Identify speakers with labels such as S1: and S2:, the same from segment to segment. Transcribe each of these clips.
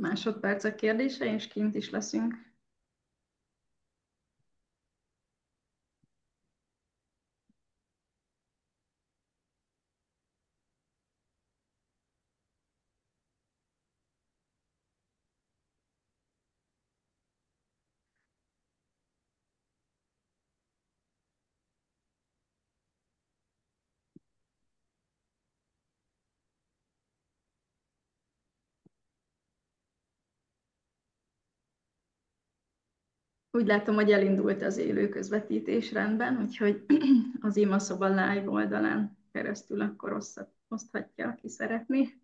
S1: másodpercek kérdése, és kint is leszünk. Úgy látom, hogy elindult az élő közvetítés rendben, úgyhogy az IMA-szoba live oldalán keresztül akkor oszthatja, aki szeretné.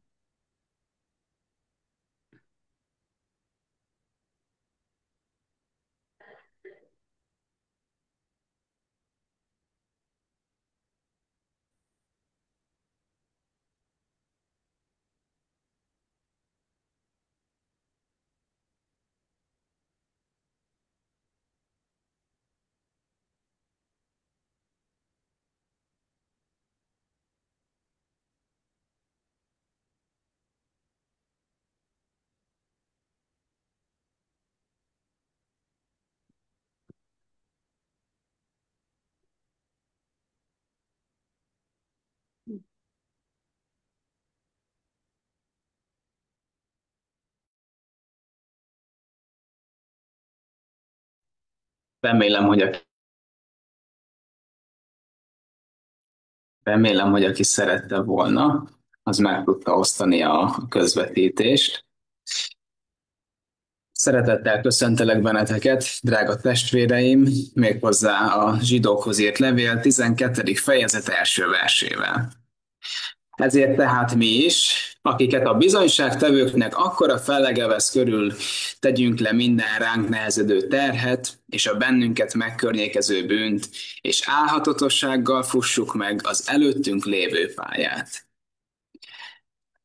S2: Remélem, hogy aki szerette volna, az meg tudta osztani a közvetítést. Szeretettel köszöntelek benneteket, drága testvéreim, méghozzá a zsidókhoz írt levél 12. fejezet első versével. Ezért tehát mi is, akiket a bizonyságtevőknek akkora fellege vesz körül, tegyünk le minden ránk nehezedő terhet, és a bennünket megkörnyékező bűnt, és álhatatossággal fussuk meg az előttünk lévő pályát.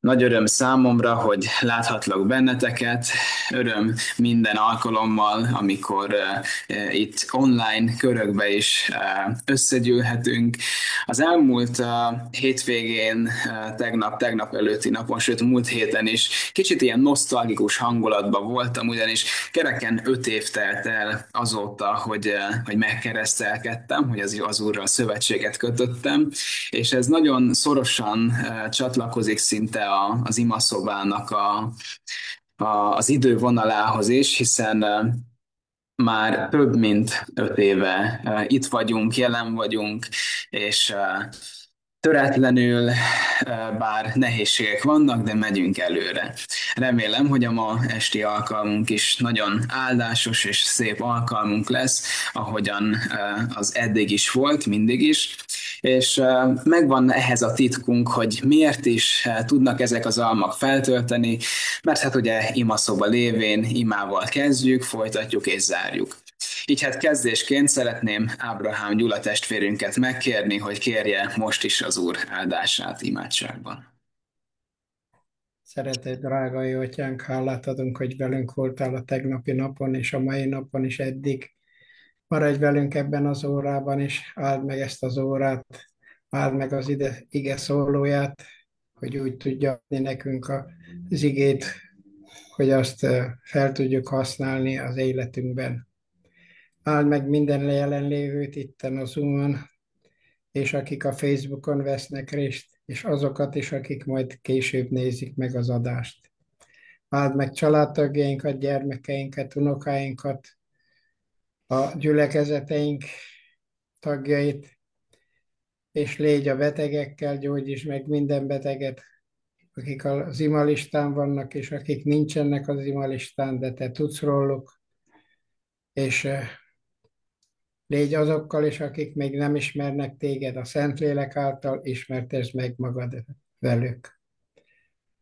S2: Nagy öröm számomra, hogy láthatlak benneteket. Öröm minden alkalommal, amikor itt online körökbe is összegyűlhetünk. Az elmúlt hétvégén, tegnap előtti napon, sőt múlt héten is kicsit ilyen nosztalgikus hangulatban voltam, ugyanis kereken 5 év telt el azóta, hogy megkeresztelkedtem, hogy az Úrral szövetséget kötöttem, és ez nagyon szorosan csatlakozik szinte az imaszobának az idővonalához is, hiszen már több mint 5 éve itt vagyunk, jelen vagyunk, és töretlenül, bár nehézségek vannak, de megyünk előre. Remélem, hogy a ma esti alkalmunk is nagyon áldásos és szép alkalmunk lesz, ahogyan az eddig is volt, mindig is. És megvan ehhez a titkunk, hogy miért is tudnak ezek az almak feltölteni, mert hát ugye imaszoba lévén imával kezdjük, folytatjuk és zárjuk. Így hát kezdésként szeretném Ábrahám Gyula testvérünket megkérni, hogy kérje most is az Úr áldását imádságban.
S3: Szeretett drága jó atyánk, hálát adunk, hogy velünk voltál a tegnapi napon, és a mai napon is eddig. Maradj velünk ebben az órában is, áld meg ezt az órát, áld meg az ige szólóját, hogy úgy tudja adni nekünk az igét, hogy azt fel tudjuk használni az életünkben. Áld meg minden jelenlévőt itten a Zoom-on, és akik a Facebookon vesznek részt, és azokat is, akik majd később nézik meg az adást. Áld meg családtagjainkat, gyermekeinket, unokáinkat, a gyülekezeteink tagjait, és légy a betegekkel, gyógyíts meg minden beteget, akik az imalistán vannak, és akik nincsenek az imalistán, de te tudsz róluk, és légy azokkal is, akik még nem ismernek téged, a Szentlélek által ismertesd meg magad velük.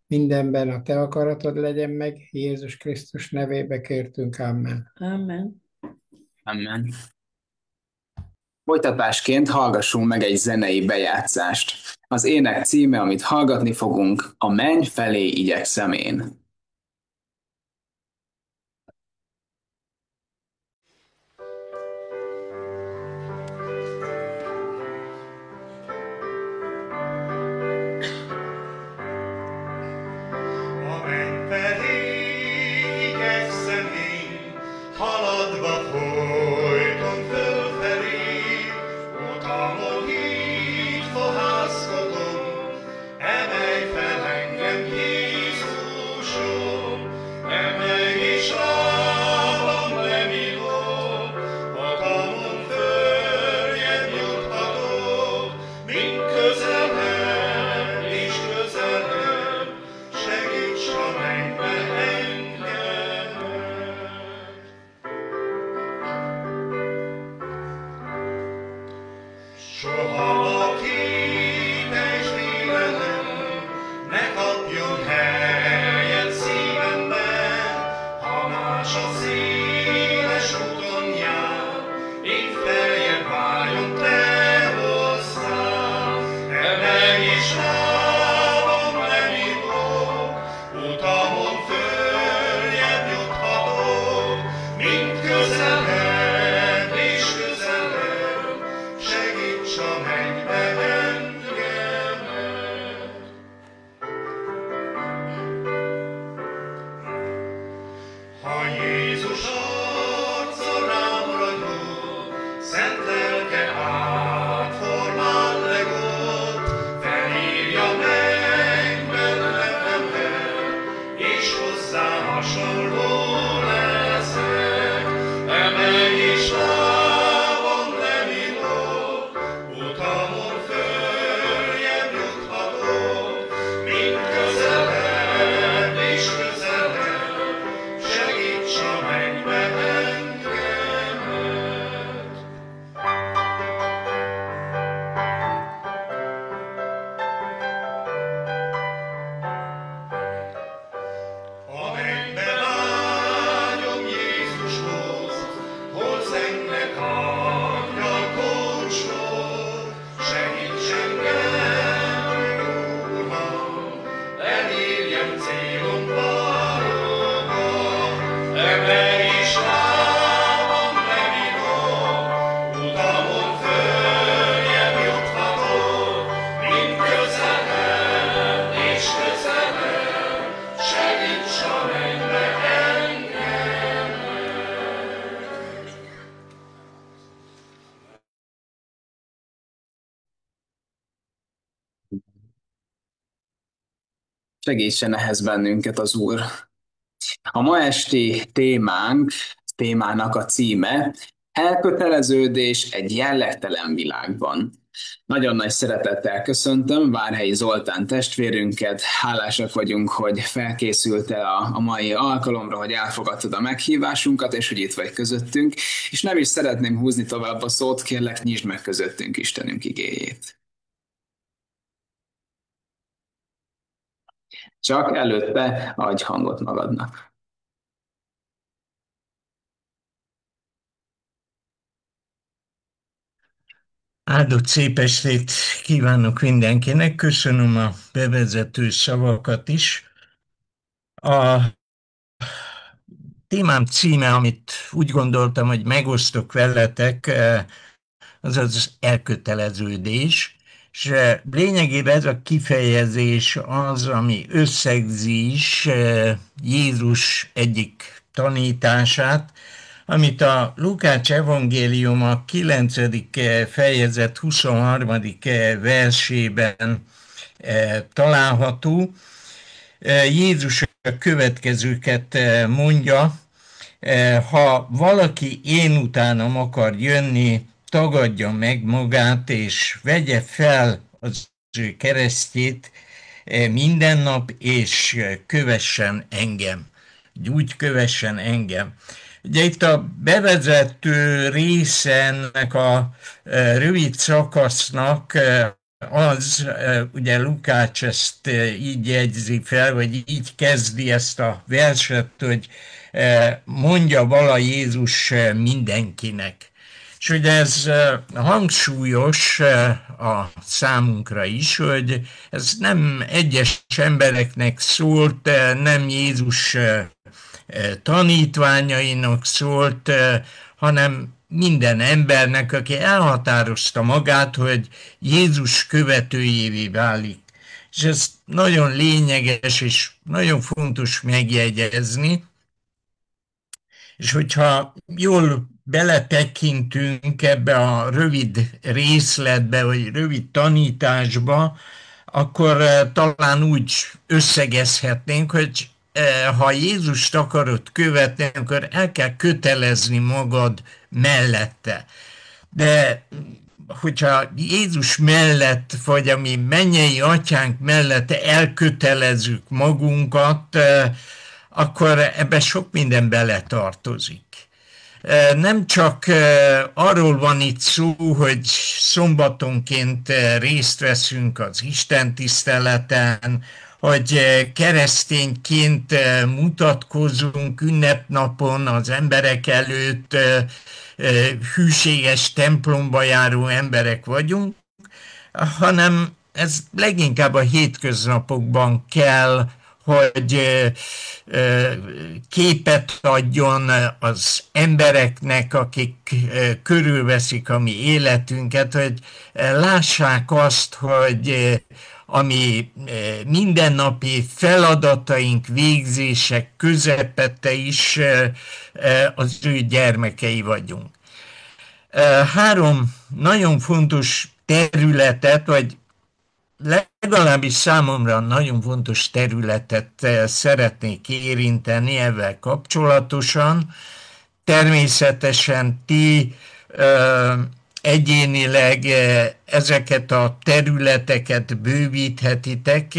S3: Mindenben a te akaratod legyen meg, Jézus Krisztus nevébe kértünk, amen.
S1: Amen.
S2: Amen. Folytatásként hallgassunk meg egy zenei bejátszást. Az ének címe, amit hallgatni fogunk, a menny felé igyekszem én.
S4: A menny felé haladva folyton fölfelé, utamon így fohászkodom, emelj fel engem, Jézusom, emelj és lábam lemilom, utamon följebb juthatok, mint közelebb és közelebb, segíts a mennybe engemet. Soha a kétes félelem ne kapjon helyet szívemben, ha más a széles úton jár, én feljebb váljon te hozzám. Emelj és lábam lemilom, utamon följebb juthatok, mint közelebb és közelebb, segíts a mennybe engemet. Ha Jézus arca rám ragyog, szent lelke átformál legott, felírja meg bennemet, és hozzá hasonló leszek. Emelj és lábam lemilom, utamon följebb juthatok, mint közelebb és közelebb, segíts a mennybe engemet. A mennybe vágyom Jézushoz, hozz engem angyal kócsol, segíts engem, Uram, elérjem célom valóban. Emelj és lábam lemilom, utamon följebb juthatok, mint közelebb és közelebb, segíts a mennybe engemet.
S2: Segítsen ehhez bennünket az Úr. A ma esti témának a címe Elköteleződés egy jellegtelen világban. Nagyon nagy szeretettel köszöntöm Várhelyi Zoltán testvérünket, hálásak vagyunk, hogy felkészültél a mai alkalomra, hogy elfogadtad a meghívásunkat, és hogy itt vagy közöttünk, és nem is szeretném húzni tovább a szót, kérlek, nyisd meg közöttünk Istenünk igéjét. Csak előtte adj hangot magadnak.
S5: Áldott szép estét kívánok mindenkinek, köszönöm a bevezető szavakat is. A témám címe, amit úgy gondoltam, hogy megosztok veletek, az az elköteleződés, és lényegében ez a kifejezés az, ami összegzi is Jézus egyik tanítását, amit a Lukács evangéliuma 9. fejezet 23. versében található. Jézus a következőket mondja: ha valaki én utánam akar jönni, tagadja meg magát, és vegye fel az ő keresztjét minden nap, és kövessen engem. Úgy kövessen engem. Ugye itt a bevezető része ennek a rövid szakasznak az, ugye Lukács ezt így jegyzi fel, vagy így kezdi ezt a verset, hogy mondja vala Jézus mindenkinek. És ugye ez hangsúlyos a számunkra is, hogy ez nem egyes embereknek szólt, nem Jézus tanítványainak szólt, hanem minden embernek, aki elhatározta magát, hogy Jézus követőjévé válik. És ez nagyon lényeges és nagyon fontos megjegyezni. És hogyha jól beletekintünk ebbe a rövid részletbe, vagy rövid tanításba, akkor talán úgy összegezhetnénk, hogy ha Jézust akarod követni, akkor el kell kötelezni magad mellette. De hogyha Jézus mellett, vagy a mi mennyei atyánk mellett elkötelezzük magunkat, akkor ebbe sok minden beletartozik. Nem csak arról van itt szó, hogy szombatonként részt veszünk az Isten tiszteleten, hogy keresztényként mutatkozunk ünnepnapon az emberek előtt, hűséges templomba járó emberek vagyunk, hanem ez leginkább a hétköznapokban kell, hogy képet adjon az embereknek, akik körülveszik a mi életünket, hogy lássák azt, hogy a mi mindennapi feladataink, végzések közepette is az ő gyermekei vagyunk. Három nagyon fontos területet, vagy legalábbis számomra nagyon fontos területet szeretnék érinteni ezzel kapcsolatosan. Természetesen ti egyénileg ezeket a területeket bővíthetitek,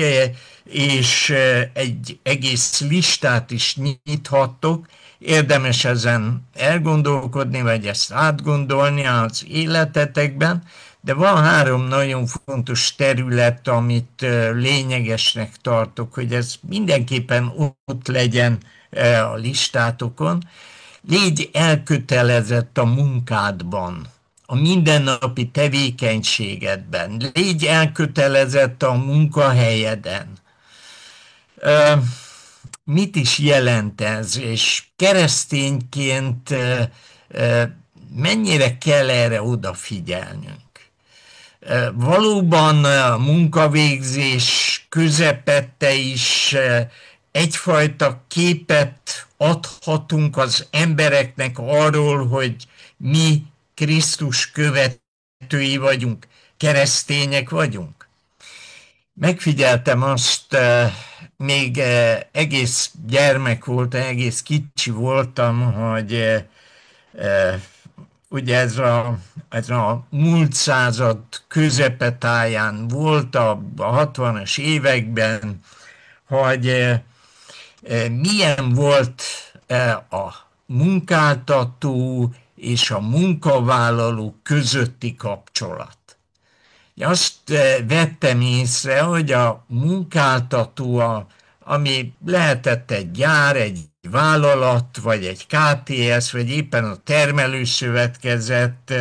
S5: és egy egész listát is nyithattok. Érdemes ezen elgondolkodni, vagy ezt átgondolni az életetekben, de van három nagyon fontos terület, amit lényegesnek tartok, hogy ez mindenképpen ott legyen a listátokon. Légy elkötelezett a munkádban, a mindennapi tevékenységedben, légy elkötelezett a munkahelyeden. Mit is jelent ez, és keresztényként mennyire kell erre odafigyelnünk? Valóban a munkavégzés közepette is egyfajta képet adhatunk az embereknek arról, hogy mi Krisztus követői vagyunk, keresztények vagyunk. Megfigyeltem azt, még egész gyermek voltam, egész kicsi voltam, hogy ugye ez a múlt század közepetáján volt a 60-as években, hogy milyen volt a munkáltató és a munkavállaló közötti kapcsolat. Azt vettem észre, hogy a munkáltató, ami lehetett egy gyár, egy vállalat, vagy egy KTS, vagy éppen a termelőszövetkezet,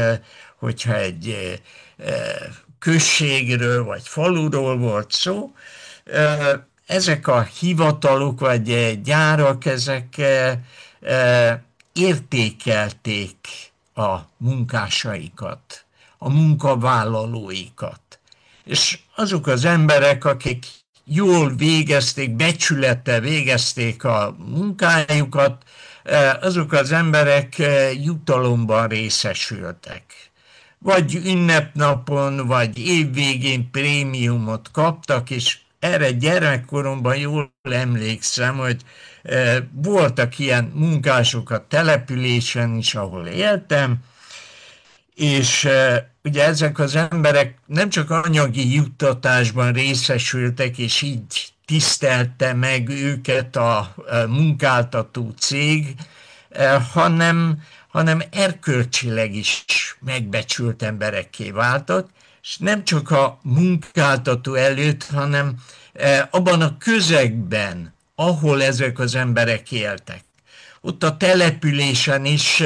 S5: hogyha egy községről vagy faluról volt szó, ezek a hivatalok vagy gyárak, ezek értékelték a munkásaikat, a munkavállalóikat. És azok az emberek, akik jól végezték, becsülettel végezték a munkájukat, azok az emberek jutalomban részesültek. Vagy ünnepnapon, vagy évvégén prémiumot kaptak, és erre gyermekkoromban jól emlékszem, hogy voltak ilyen munkások a településen is, ahol éltem, és ugye ezek az emberek nem csak anyagi juttatásban részesültek, és így tisztelte meg őket a munkáltató cég, hanem erkölcsileg is megbecsült emberekké váltak, és nem csak a munkáltató előtt, hanem abban a közegben, ahol ezek az emberek éltek. Ott a településen is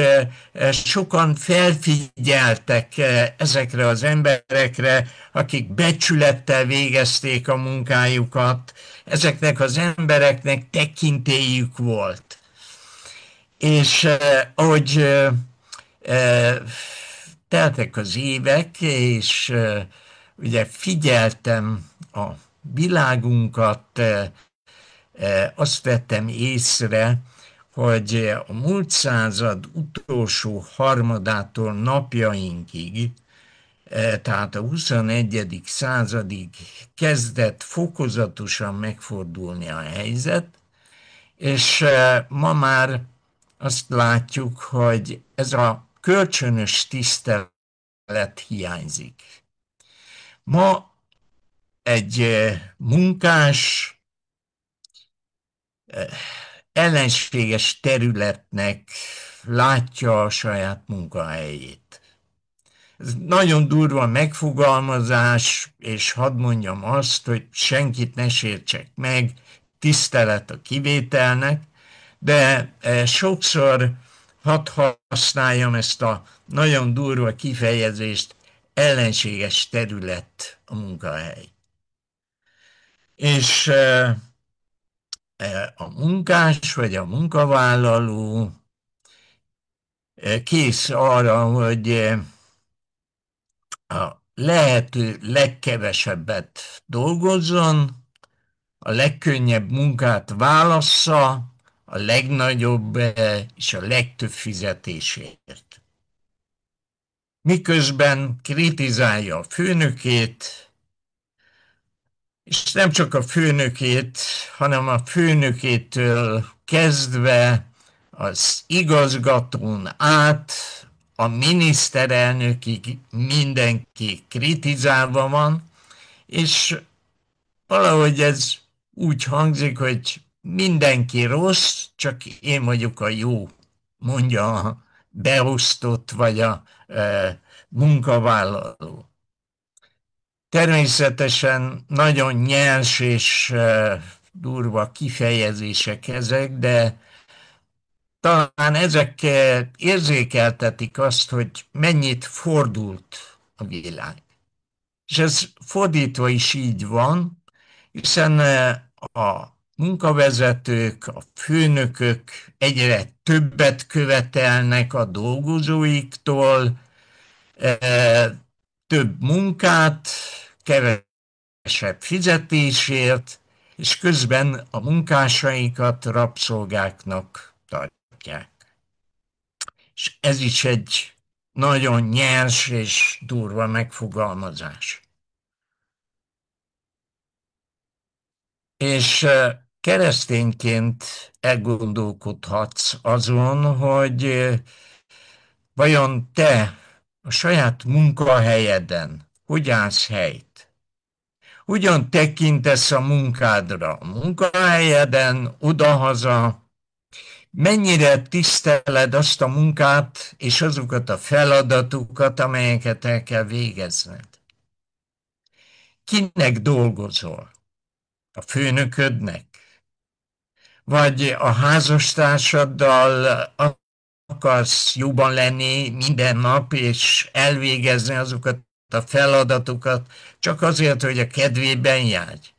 S5: sokan felfigyeltek ezekre az emberekre, akik becsülettel végezték a munkájukat, ezeknek az embereknek tekintélyük volt. És ahogy teltek az évek, és ugye figyeltem a világunkat, azt vettem észre, hogy a múlt század utolsó harmadától napjainkig, tehát a 21. századig kezdett fokozatosan megfordulni a helyzet, és ma már azt látjuk, hogy ez a kölcsönös tisztelet hiányzik. Ma egy munkás ellenséges területnek látja a saját munkahelyét. Ez nagyon durva megfogalmazás, és hadd mondjam azt, hogy senkit ne sértsek meg, tisztelet a kivételnek, de sokszor hadd használjam ezt a nagyon durva kifejezést, ellenséges terület a munkahely. És a munkás vagy a munkavállaló kész arra, hogy a lehető legkevesebbet dolgozzon, a legkönnyebb munkát válassza, a legnagyobb és a legtöbb fizetésért. Miközben kritizálja a főnökét, és nem csak a főnökét, hanem a főnökétől kezdve az igazgatón át a miniszterelnökig mindenki kritizálva van, és valahogy ez úgy hangzik, hogy mindenki rossz, csak én vagyok a jó, mondja a beosztott vagy a munkavállaló. Természetesen nagyon nyers és durva kifejezések ezek, de talán ezek érzékeltetik azt, hogy mennyit fordult a világ. És ez fordítva is így van, hiszen a munkavezetők, a főnökök egyre többet követelnek a dolgozóiktól, több munkát, kevesebb fizetésért, és közben a munkásaikat rabszolgáknak tartják. És ez is egy nagyon nyers és durva megfogalmazás. És keresztényként elgondolkodhatsz azon, hogy vajon te a saját munkahelyeden hogy állsz helyt? Hogyan tekintesz a munkádra? A munkahelyeden, odahaza, mennyire tiszteled azt a munkát és azokat a feladatokat, amelyeket el kell végezned? Kinek dolgozol? A főnöködnek? Vagy a házastársaddal akarsz jóban lenni minden nap, és elvégezni azokat a feladatokat, csak azért, hogy a kedvében járj?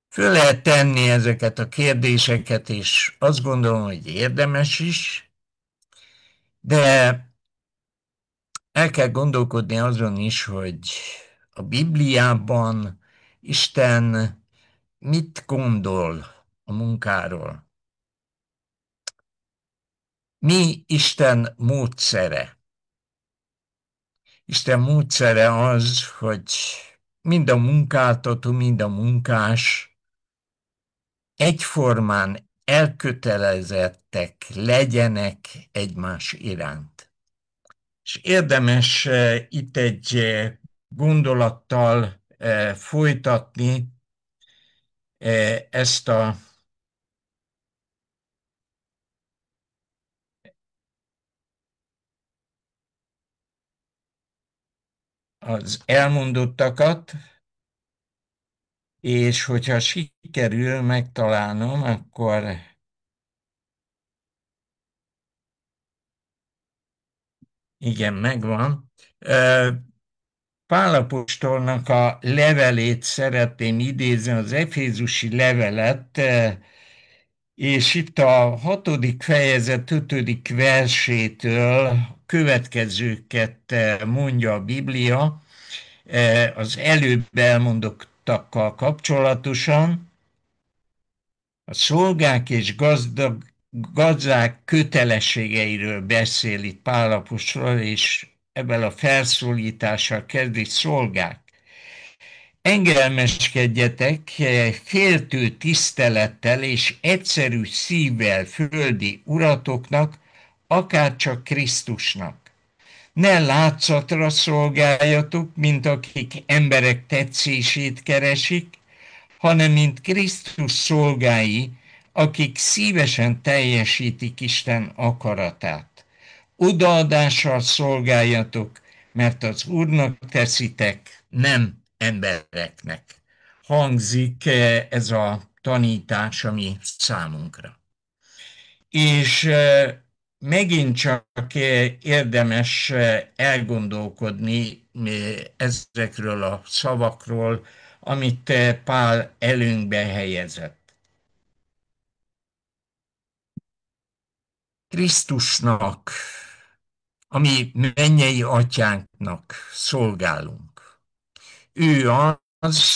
S5: Föl lehet tenni ezeket a kérdéseket, és azt gondolom, hogy érdemes is, de el kell gondolkodni azon is, hogy a Bibliában Isten mit gondol a munkáról. Mi Isten módszere? Isten módszere az, hogy mind a munkáltató, mind a munkás egyformán elkötelezettek legyenek egymás iránt. És érdemes itt egy gondolattal folytatni ezt az elmondottakat, és hogyha sikerül megtalálnom, akkor igen, megvan. Pál apostolnak a levelét szeretném idézni, az efézusi levelet, és itt a 6. fejezet 5. versétől következőket mondja a Biblia, az előbb elmondottakkal kapcsolatosan. A szolgák és gazdák kötelességeiről beszél itt Pál apostol, és ebben a felszólítással kezdi: szolgák, engelmeskedjetek féltő tisztelettel és egyszerű szívvel földi uratoknak, akárcsak Krisztusnak. Ne látszatra szolgáljatok, mint akik emberek tetszését keresik, hanem mint Krisztus szolgái, akik szívesen teljesítik Isten akaratát. Odaadással szolgáljatok, mert az Úrnak teszitek, nem embereknek. Hangzik ez a tanítás, ami számunkra. És megint csak érdemes elgondolkodni ezekről a szavakról, amit Pál előnkbe helyezett. Krisztusnak, ami mennyei atyánknak szolgálunk. Ő az,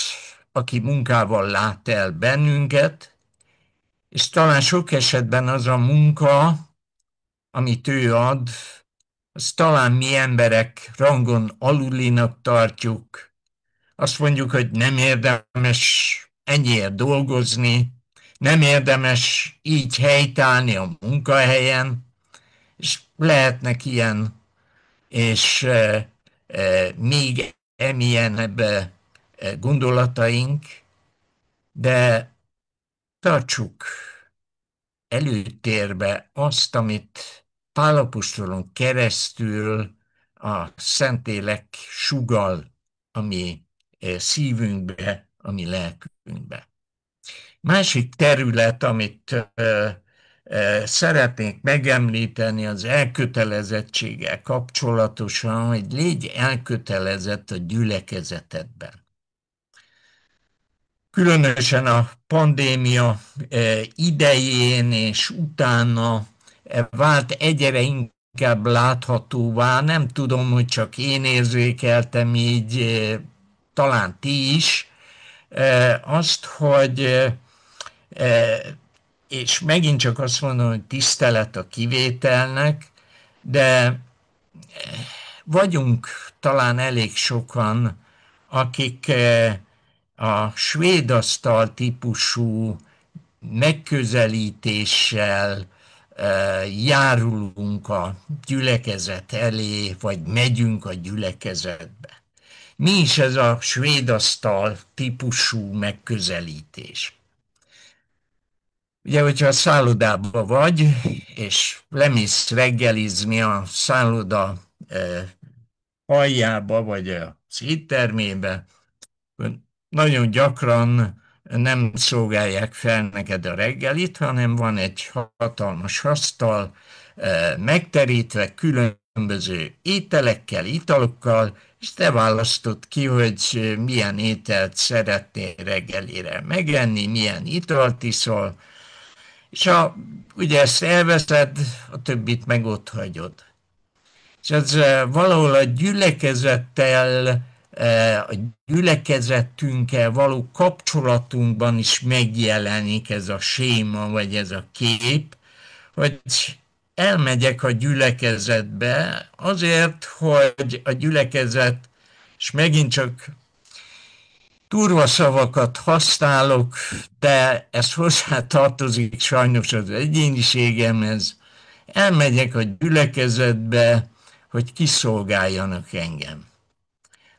S5: aki munkával lát el bennünket, és talán sok esetben az a munka, amit ő ad, azt talán mi emberek rangon alulinak tartjuk. Azt mondjuk, hogy nem érdemes ennyiért dolgozni, nem érdemes így helytállni a munkahelyen, és lehetnek ilyen, és még emilyenebb gondolataink, de tartsuk előtérbe azt, amit Pál apostolon keresztül a Szentlélek sugall a mi szívünkbe, a mi lelkünkbe. Másik terület, amit szeretnék megemlíteni az elkötelezettséggel kapcsolatosan, hogy légy elkötelezett a gyülekezetedben. Különösen a pandémia idején és utána vált egyre inkább láthatóvá, nem tudom, hogy csak én érzékeltem így, talán ti is, azt, hogy és megint csak azt mondom, hogy tisztelet a kivételnek, de vagyunk talán elég sokan, akik a svéd asztal típusú megközelítéssel járulunk a gyülekezet elé, vagy megyünk a gyülekezetbe. Mi is ez a svéd asztal típusú megközelítés? Ugye, hogyha a szállodában vagy, és lemész reggelizni a szálloda aljába, vagy az éttermébe, nagyon gyakran nem szolgálják fel neked a reggelit, hanem van egy hatalmas asztal, megterítve különböző ételekkel, italokkal, és te választod ki, hogy milyen ételt szeretnél reggelire megenni, milyen italt iszol, és ugye ezt elveszed, a többit meg ott hagyod. És ez valahol a gyülekezettel, a gyülekezetünkkel való kapcsolatunkban is megjelenik ez a séma, vagy ez a kép, hogy elmegyek a gyülekezetbe azért, hogy a gyülekezet, és megint csak durva szavakat használok, de ez hozzá tartozik sajnos az egyéniségemhez. Elmegyek a gyülekezetbe, hogy kiszolgáljanak engem.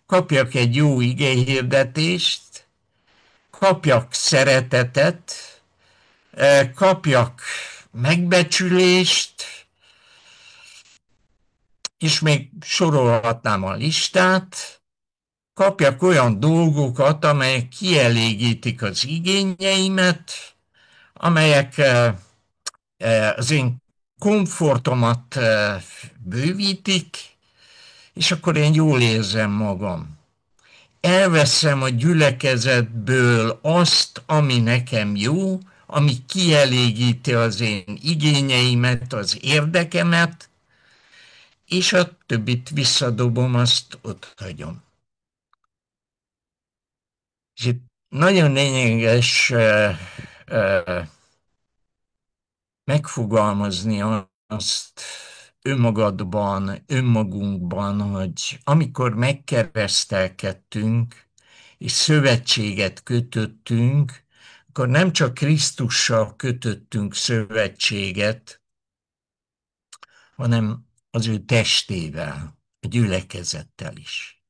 S5: Kapjak egy jó igéhirdetést, kapjak szeretetet, kapjak megbecsülést, és még sorolhatnám a listát, kapjak olyan dolgokat, amelyek kielégítik az igényeimet, amelyek az én komfortomat bővítik, és akkor én jól érzem magam. Elveszem a gyülekezetből azt, ami nekem jó, ami kielégíti az én igényeimet, az érdekemet, és a többit visszadobom, azt ott hagyom. És itt nagyon lényeges megfogalmazni azt önmagunkban, hogy amikor megkeresztelkedtünk, és szövetséget kötöttünk, akkor nem csak Krisztussal kötöttünk szövetséget, hanem az ő testével, a gyülekezettel is.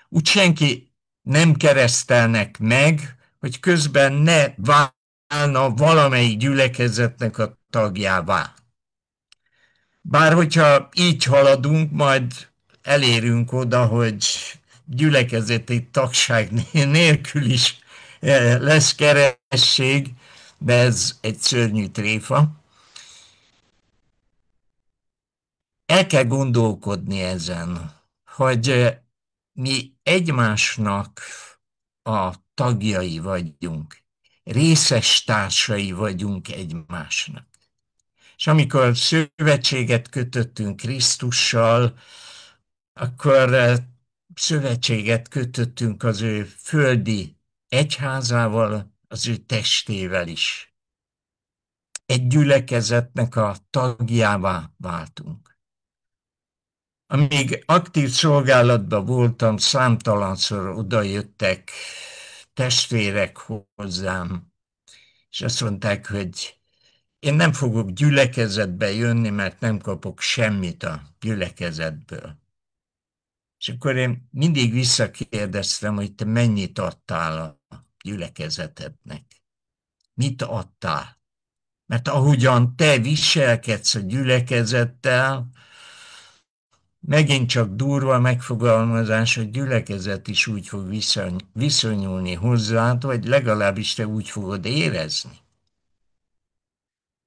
S5: Úgy senki nem keresztelnek meg, hogy közben ne válna valamelyik gyülekezetnek a tagjává. Bár hogyha így haladunk, majd elérünk oda, hogy gyülekezeti tagság nélkül is lesz keresztség, de ez egy szörnyű tréfa. El kell gondolkodni ezen, hogy mi egymásnak a tagjai vagyunk, részes társai vagyunk egymásnak. És amikor szövetséget kötöttünk Krisztussal, akkor szövetséget kötöttünk az ő földi egyházával, az ő testével is. Egy gyülekezetnek a tagjává váltunk. Amíg aktív szolgálatban voltam, számtalanszor odajöttek testvérek hozzám, és azt mondták, hogy én nem fogok gyülekezetbe jönni, mert nem kapok semmit a gyülekezetből. És akkor én mindig visszakérdeztem, hogy te mennyit adtál a gyülekezetednek. Mit adtál? Mert ahogyan te viselkedsz a gyülekezettel, megint csak durva megfogalmazás, hogy gyülekezet is úgy fog viszonyulni hozzád, vagy legalábbis te úgy fogod érezni.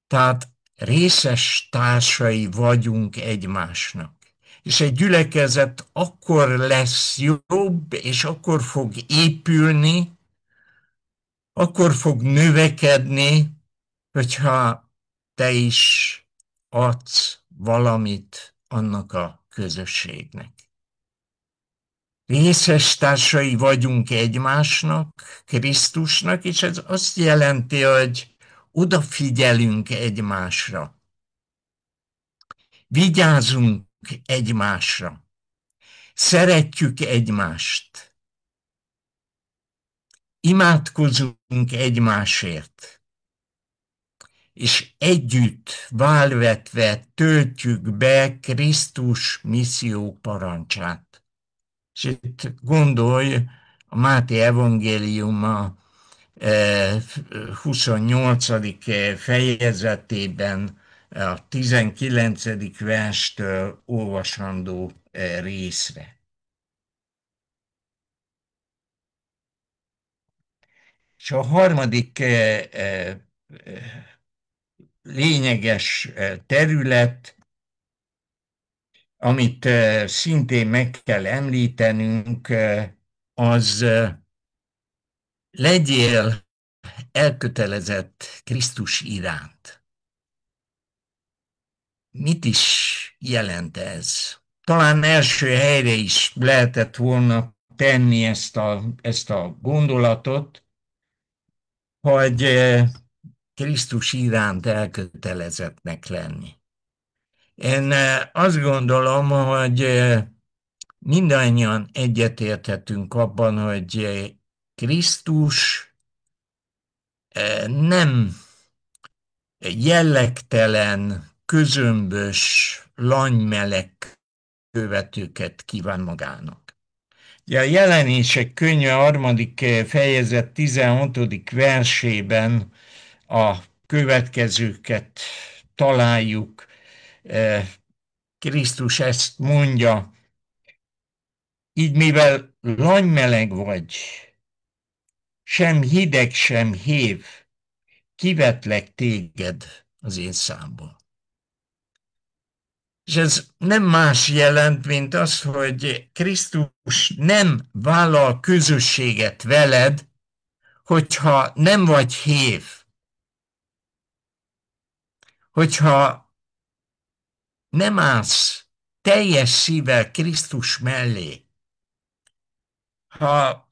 S5: Tehát részes társai vagyunk egymásnak. És egy gyülekezet akkor lesz jobb, és akkor fog épülni, akkor fog növekedni, hogyha te is adsz valamit annak a közösségnek. Részes társai vagyunk egymásnak, Krisztusnak, és ez azt jelenti, hogy odafigyelünk egymásra. Vigyázunk egymásra. Szeretjük egymást. Imádkozunk egymásért. És együtt, válvetve töltjük be Krisztus misszió parancsát. És itt gondolj a Máté evangéliuma 28. fejezetében a 19. verstől olvasandó részre. És a harmadik lényeges terület, amit szintén meg kell említenünk, az legyél elkötelezett Krisztus iránt. Mit is jelent ez? Talán első helyre is lehetett volna tenni ezt a gondolatot, hogy Krisztus iránt elkötelezettnek lenni. Én azt gondolom, hogy mindannyian egyetérthetünk abban, hogy Krisztus nem jellegtelen, közömbös, lanymeleg követőket kíván magának. A Jelenések könyve 3. fejezet 16. versében a következőket találjuk. Krisztus ezt mondja, így mivel lanymeleg vagy, sem hideg, sem hév, kivetlek téged az én számból. És ez nem más jelent, mint az, hogy Krisztus nem vállal közösséget veled, hogyha nem vagy hév, hogyha nem állsz teljes szívvel Krisztus mellé, ha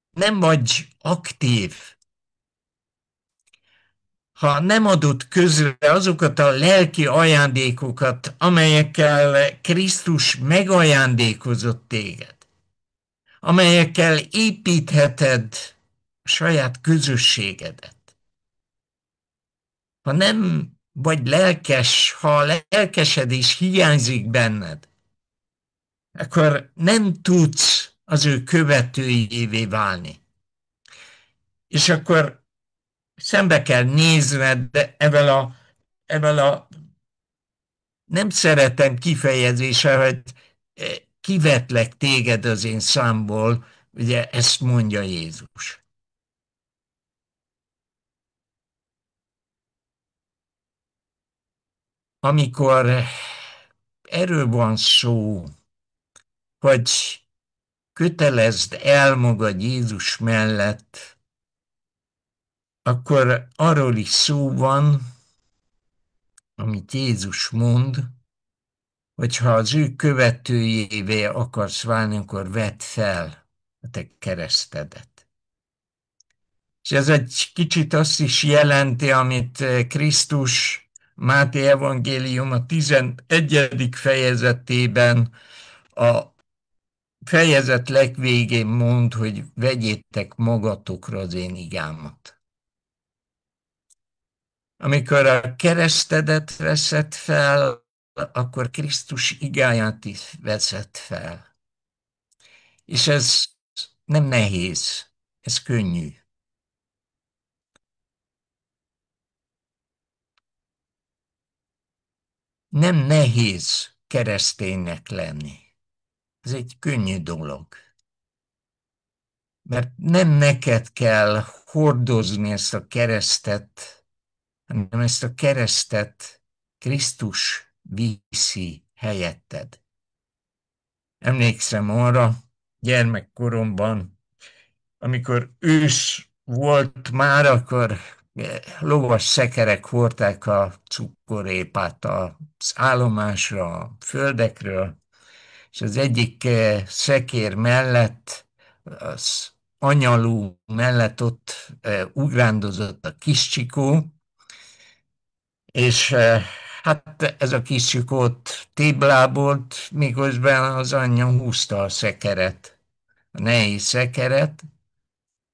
S5: nem vagy aktív, ha nem adod közre azokat a lelki ajándékokat, amelyekkel Krisztus megajándékozott téged, amelyekkel építheted a saját közösségedet. Ha nem vagy lelkes, ha a lelkesedés hiányzik benned, akkor nem tudsz az ő követőjévé válni. És akkor szembe kell nézned ezzel a nem szeretem kifejezése, hogy kivetlek téged az én számból, ugye ezt mondja Jézus. Amikor erről van szó, hogy kötelezd el magad Jézus mellett, akkor arról is szó van, amit Jézus mond, hogy ha az ő követőjévé akarsz válni, akkor vedd fel a te keresztedet. És ez egy kicsit azt is jelenti, amit Krisztus Máté evangélium a 11. fejezetében a fejezet legvégén mond, hogy vegyétek magatokra az én igámat. Amikor a keresztedet veszed fel, akkor Krisztus igáját is veszed fel. És ez nem nehéz, ez könnyű. Nem nehéz kereszténynek lenni. Ez egy könnyű dolog. Mert nem neked kell hordozni ezt a keresztet, hanem ezt a keresztet Krisztus viszi helyetted. Emlékszem arra gyermekkoromban, amikor ősz volt már, akkor lovas szekerek hordták a cukorrépát az állomásra, a földekről, és az egyik szekér mellett, az anyalú mellett ott ugrándozott a kis csikó, és hát ez a kis csikót téblábolt, miközben az anyja húzta a szekeret, a nehéz szekeret,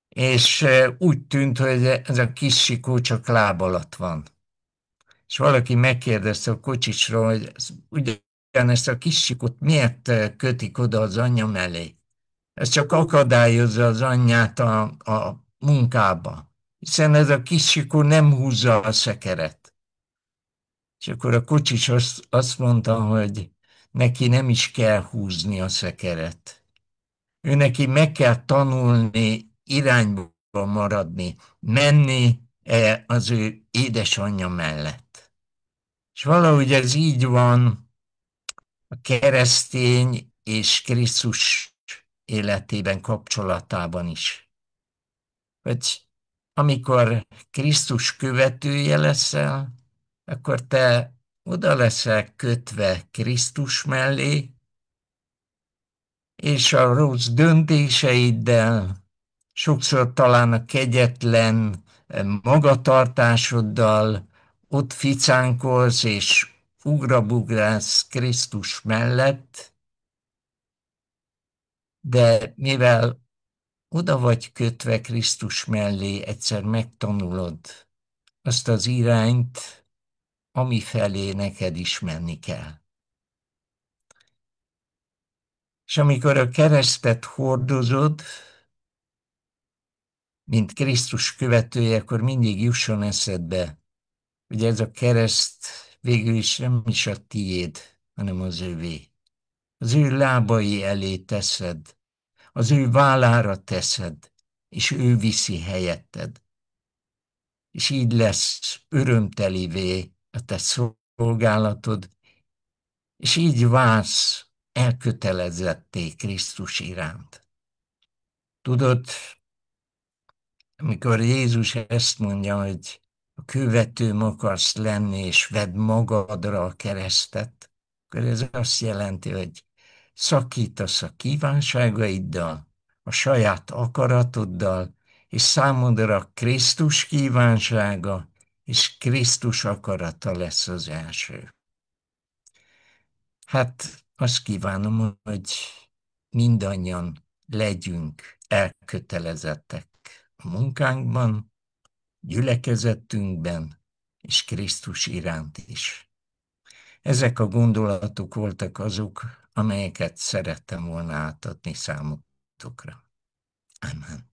S5: és úgy tűnt, hogy ez a kis csikó csak láb alatt van. És valaki megkérdezte a kocsisról, hogy ugyanezt a kis csikót miért kötik oda az anyja mellé. Ez csak akadályozza az anyját a munkába, hiszen ez a kis csikó nem húzza a szekeret. És akkor a kocsis azt mondta, hogy neki nem is kell húzni a szekeret. Ő neki meg kell tanulni irányba maradni, menni az ő édesanyja mellett. És valahogy ez így van a keresztény és Krisztus életében, kapcsolatában is. Hogy amikor Krisztus követője leszel, akkor te oda leszel kötve Krisztus mellé, és a rossz döntéseiddel, sokszor talán a kegyetlen magatartásoddal ott ficánkolsz és ugrabugrálsz Krisztus mellett, de mivel oda vagy kötve Krisztus mellé, egyszer megtanulod azt az irányt, ami felé neked is menni kell. És amikor a keresztet hordozod, mint Krisztus követője, akkor mindig jusson eszedbe, hogy ez a kereszt végül is nem is a tiéd, hanem az övé. Az ő lábai elé teszed, az ő vállára teszed, és ő viszi helyetted. És így lesz örömtelivé a te szolgálatod, és így válsz elkötelezetté Krisztus iránt. Tudod, amikor Jézus ezt mondja, hogy a követőm akarsz lenni, és vedd magadra a keresztet, akkor ez azt jelenti, hogy szakítasz a kívánságaiddal, a saját akaratoddal, és számodra Krisztus kívánsága és Krisztus akarata lesz az első. Hát azt kívánom, hogy mindannyian legyünk elkötelezettek a munkánkban, gyülekezetünkben, és Krisztus iránt is. Ezek a gondolatok voltak azok, amelyeket szerettem volna átadni számotokra. Amen.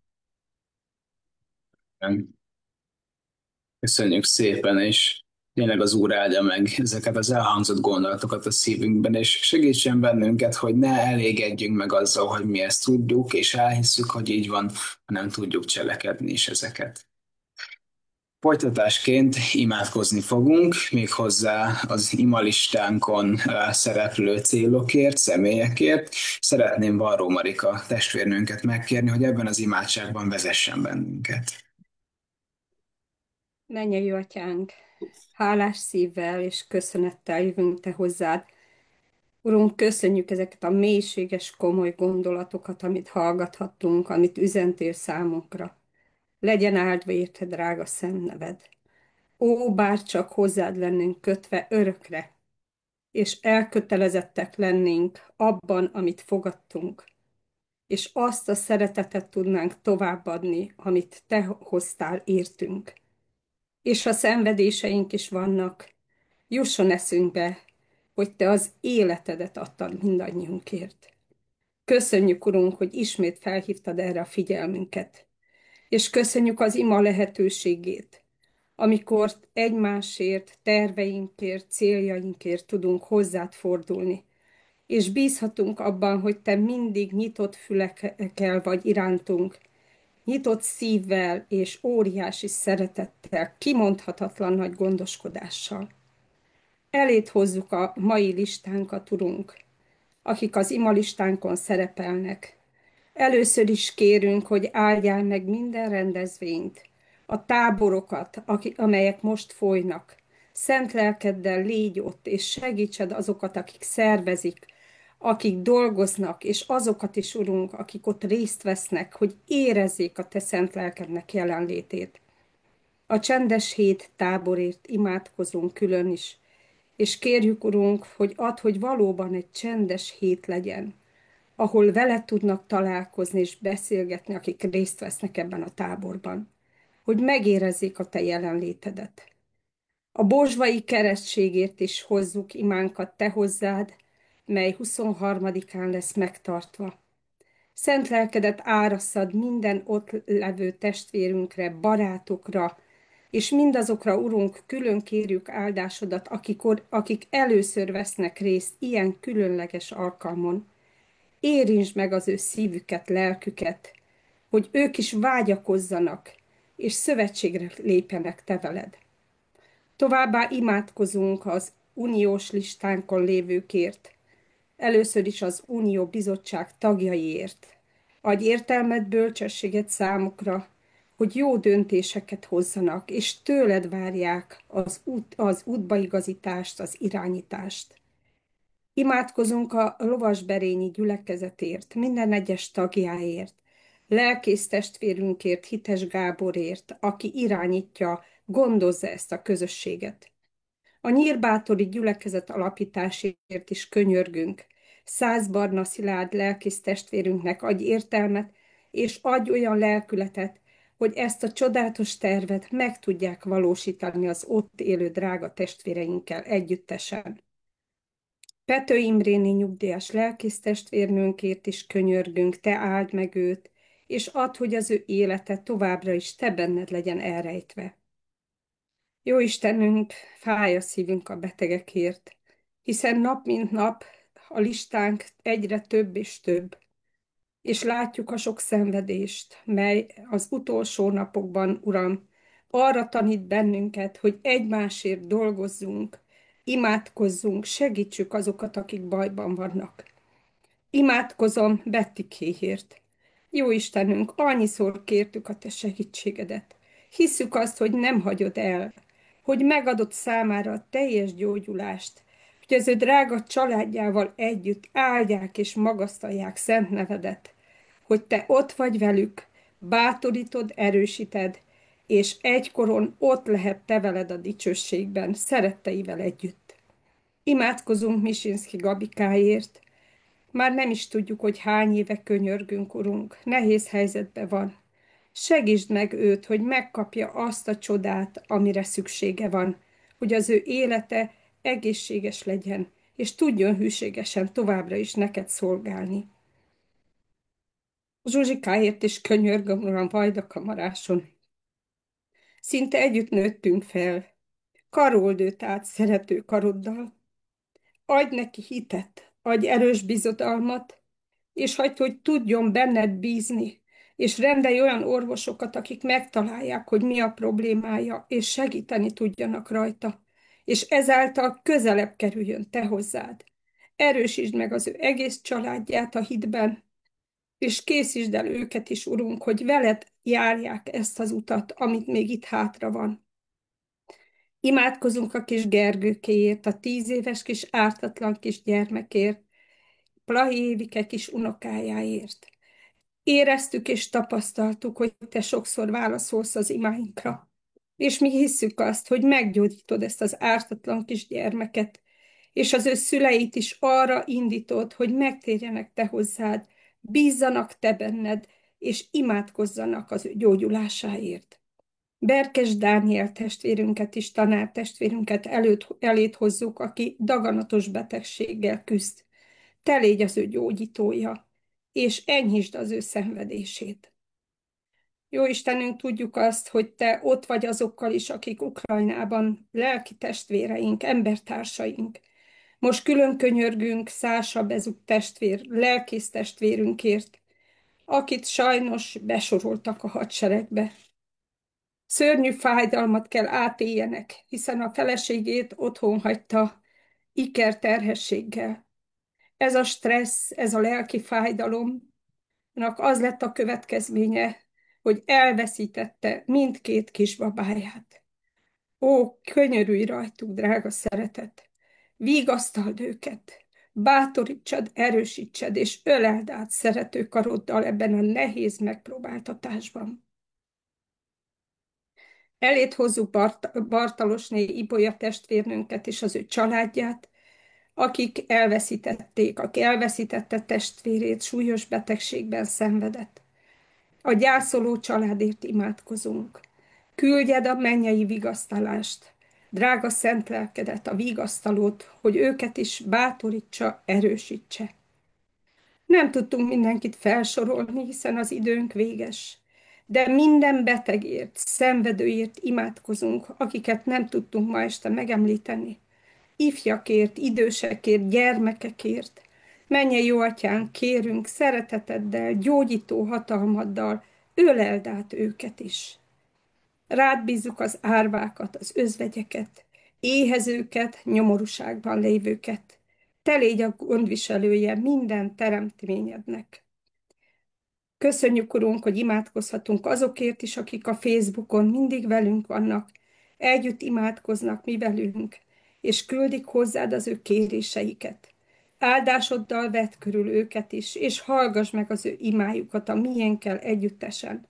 S2: Köszönjük szépen, és tényleg az Úr áldja meg ezeket az elhangzott gondolatokat a szívünkben, és segítsen bennünket, hogy ne elégedjünk meg azzal, hogy mi ezt tudjuk, és elhisszük, hogy így van, hanem tudjuk cselekedni is ezeket. Folytatásként imádkozni fogunk, méghozzá az imalistánkon szereplő célokért, személyekért. Szeretném Varró Marika testvérnőnket megkérni, hogy ebben az imádságban vezessen bennünket.
S6: Mennyei Atyánk, hálás szívvel és köszönettel jövünk Te hozzád. Urunk, köszönjük ezeket a mélységes, komoly gondolatokat, amit hallgathattunk, amit üzentél számunkra. Legyen áldva érte, drága szent neved. Ó, bárcsak hozzád lennénk kötve örökre, és elkötelezettek lennénk abban, amit fogadtunk, és azt a szeretetet tudnánk továbbadni, amit Te hoztál értünk. És ha szenvedéseink is vannak, jusson eszünkbe, hogy Te az életedet adtad mindannyiunkért. Köszönjük, Urunk, hogy ismét felhívtad erre a figyelmünket, és köszönjük az ima lehetőségét, amikor egymásért, terveinkért, céljainkért tudunk hozzád fordulni, és bízhatunk abban, hogy Te mindig nyitott fülekkel vagy irántunk, nyitott szívvel és óriási szeretettel, kimondhatatlan nagy gondoskodással. Elét hozzuk a mai listánkat, Urunk, akik az ima listánkon szerepelnek. Először is kérünk, hogy áldjál meg minden rendezvényt, a táborokat, amelyek most folynak. Szent lelkeddel légy ott, és segítsed azokat, akik szervezik, akik dolgoznak, és azokat is, Urunk, akik ott részt vesznek, hogy érezzék a Te szent lelkednek jelenlétét. A csendes hét táborért imádkozunk külön is, és kérjük, Urunk, hogy add, hogy valóban egy csendes hét legyen, ahol veled tudnak találkozni és beszélgetni, akik részt vesznek ebben a táborban, hogy megérezzék a Te jelenlétedet. A Bozsvai keresztségért is hozzuk imánkat Te hozzád, mely 23-án lesz megtartva. Szent lelkedet árasszad minden ott levő testvérünkre, barátokra, és mindazokra, Urunk, külön kérjük áldásodat, akik először vesznek részt ilyen különleges alkalmon. Érintsd meg az ő szívüket, lelküket, hogy ők is vágyakozzanak, és szövetségre lépjenek Te veled. Továbbá imádkozunk az uniós listánkon lévőkért, először is az Unió Bizottság tagjaiért. Adj értelmet, bölcsességet számukra, hogy jó döntéseket hozzanak, és tőled várják az útbaigazítást, az irányítást. Imádkozunk a lovasberényi gyülekezetért, minden egyes tagjáért, lelkész testvérünkért, Hites Gáborért, aki irányítja, gondozza ezt a közösséget. A nyírbátori gyülekezet alapításért is könyörgünk. Szász Barna Szilárd lelkész testvérünknek adj értelmet, és adj olyan lelkületet, hogy ezt a csodálatos tervet meg tudják valósítani az ott élő drága testvéreinkkel együttesen. Pető Imréni nyugdíjas lelkész testvérnőnkért is könyörgünk, Te áld meg őt, és add, hogy az ő élete továbbra is Te benned legyen elrejtve. Jó Istenünk, fáj a szívünk a betegekért, hiszen nap mint nap a listánk egyre több és több, és látjuk a sok szenvedést, mely az utolsó napokban, Uram, arra tanít bennünket, hogy egymásért dolgozzunk, imádkozzunk, segítsük azokat, akik bajban vannak. Imádkozom Bettikéért. Jó Istenünk, annyiszor kértük a Te segítségedet. Hisszük azt, hogy nem hagyod el, hogy megadott számára a teljes gyógyulást, hogy az ő drága családjával együtt áldják és magasztalják szent nevedet, hogy Te ott vagy velük, bátorítod, erősíted, és egykoron ott lehet te veled a dicsőségben, szeretteivel együtt. Imádkozunk Misinszki Gabikáért. Már nem is tudjuk, hogy hány éve könyörgünk, Urunk, nehéz helyzetben van. Segítsd meg őt, hogy megkapja azt a csodát, amire szüksége van, hogy az ő élete egészséges legyen, és tudjon hűségesen továbbra is neked szolgálni. Zsuzsikáért is könyörgöm, Uram, Vajdakamaráson. Szinte együtt nőttünk fel. Karold őt át szerető karoddal. Adj neki hitet, adj erős bizodalmat, és hagyd, hogy tudjon benned bízni, és rendelj olyan orvosokat, akik megtalálják, hogy mi a problémája, és segíteni tudjanak rajta, és ezáltal közelebb kerüljön te hozzád. Erősítsd meg az ő egész családját a hitben, és készítsd el őket is, Urunk, hogy veled járják ezt az utat, amit még itt hátra van. Imádkozunk a kis Gergőkéért, a 10 éves kis ártatlan kis gyermekért, Plahi Évike kis unokájáért. Éreztük és tapasztaltuk, hogy te sokszor válaszolsz az imáinkra. És mi hisszük azt, hogy meggyógyítod ezt az ártatlan kis gyermeket, és az ő szüleit is arra indítod, hogy megtérjenek te hozzád, bízzanak te benned, és imádkozzanak az ő gyógyulásáért. Berkes Dániel testvérünket is, tanártestvérünket elét hozzuk, aki daganatos betegséggel küzd. Te légy az ő gyógyítója, és enyhítsd az ő szenvedését. Jó Istenünk, tudjuk azt, hogy te ott vagy azokkal is, akik Ukrajnában, lelki testvéreink, embertársaink. Most külön könyörgünk Szása Bezuk testvér, lelkész testvérünkért, akit sajnos besoroltak a hadseregbe. Szörnyű fájdalmat kell átéljenek, hiszen a feleségét otthon hagyta ikerterhességgel. Ez a stressz, ez a lelki fájdalomnak az lett a következménye, hogy elveszítette mindkét kisbabáját. Ó, könyörülj rajtuk, drága szeretet! Vigasztald őket, bátorítsad, erősítsed, és öleld át szerető karoddal ebben a nehéz megpróbáltatásban. Elét hozzuk Bartalosné Ibolya testvérnőnket és az ő családját, aki elveszítette testvérét, súlyos betegségben szenvedett. A gyászoló családért imádkozunk. Küldjed a mennyei vigasztalást, drága szent lelkedet, a vigasztalót, hogy őket is bátorítsa, erősítse. Nem tudtunk mindenkit felsorolni, hiszen az időnk véges. De minden betegért, szenvedőért imádkozunk, akiket nem tudtunk ma este megemlíteni. Ifjakért, idősekért, gyermekekért. Mennyei jó atyánk, kérünk szereteteddel, gyógyító hatalmaddal, öleld át őket is. Rád bízzuk az árvákat, az özvegyeket, éhezőket, nyomorúságban lévőket. Te légy a gondviselője minden teremtményednek. Köszönjük, Urunk, hogy imádkozhatunk azokért is, akik a Facebookon mindig velünk vannak, együtt imádkoznak mi velünk, és küldik hozzád az ő kéréseiket. Áldásoddal vedd körül őket is, és hallgass meg az ő imájukat a miénkkel együttesen.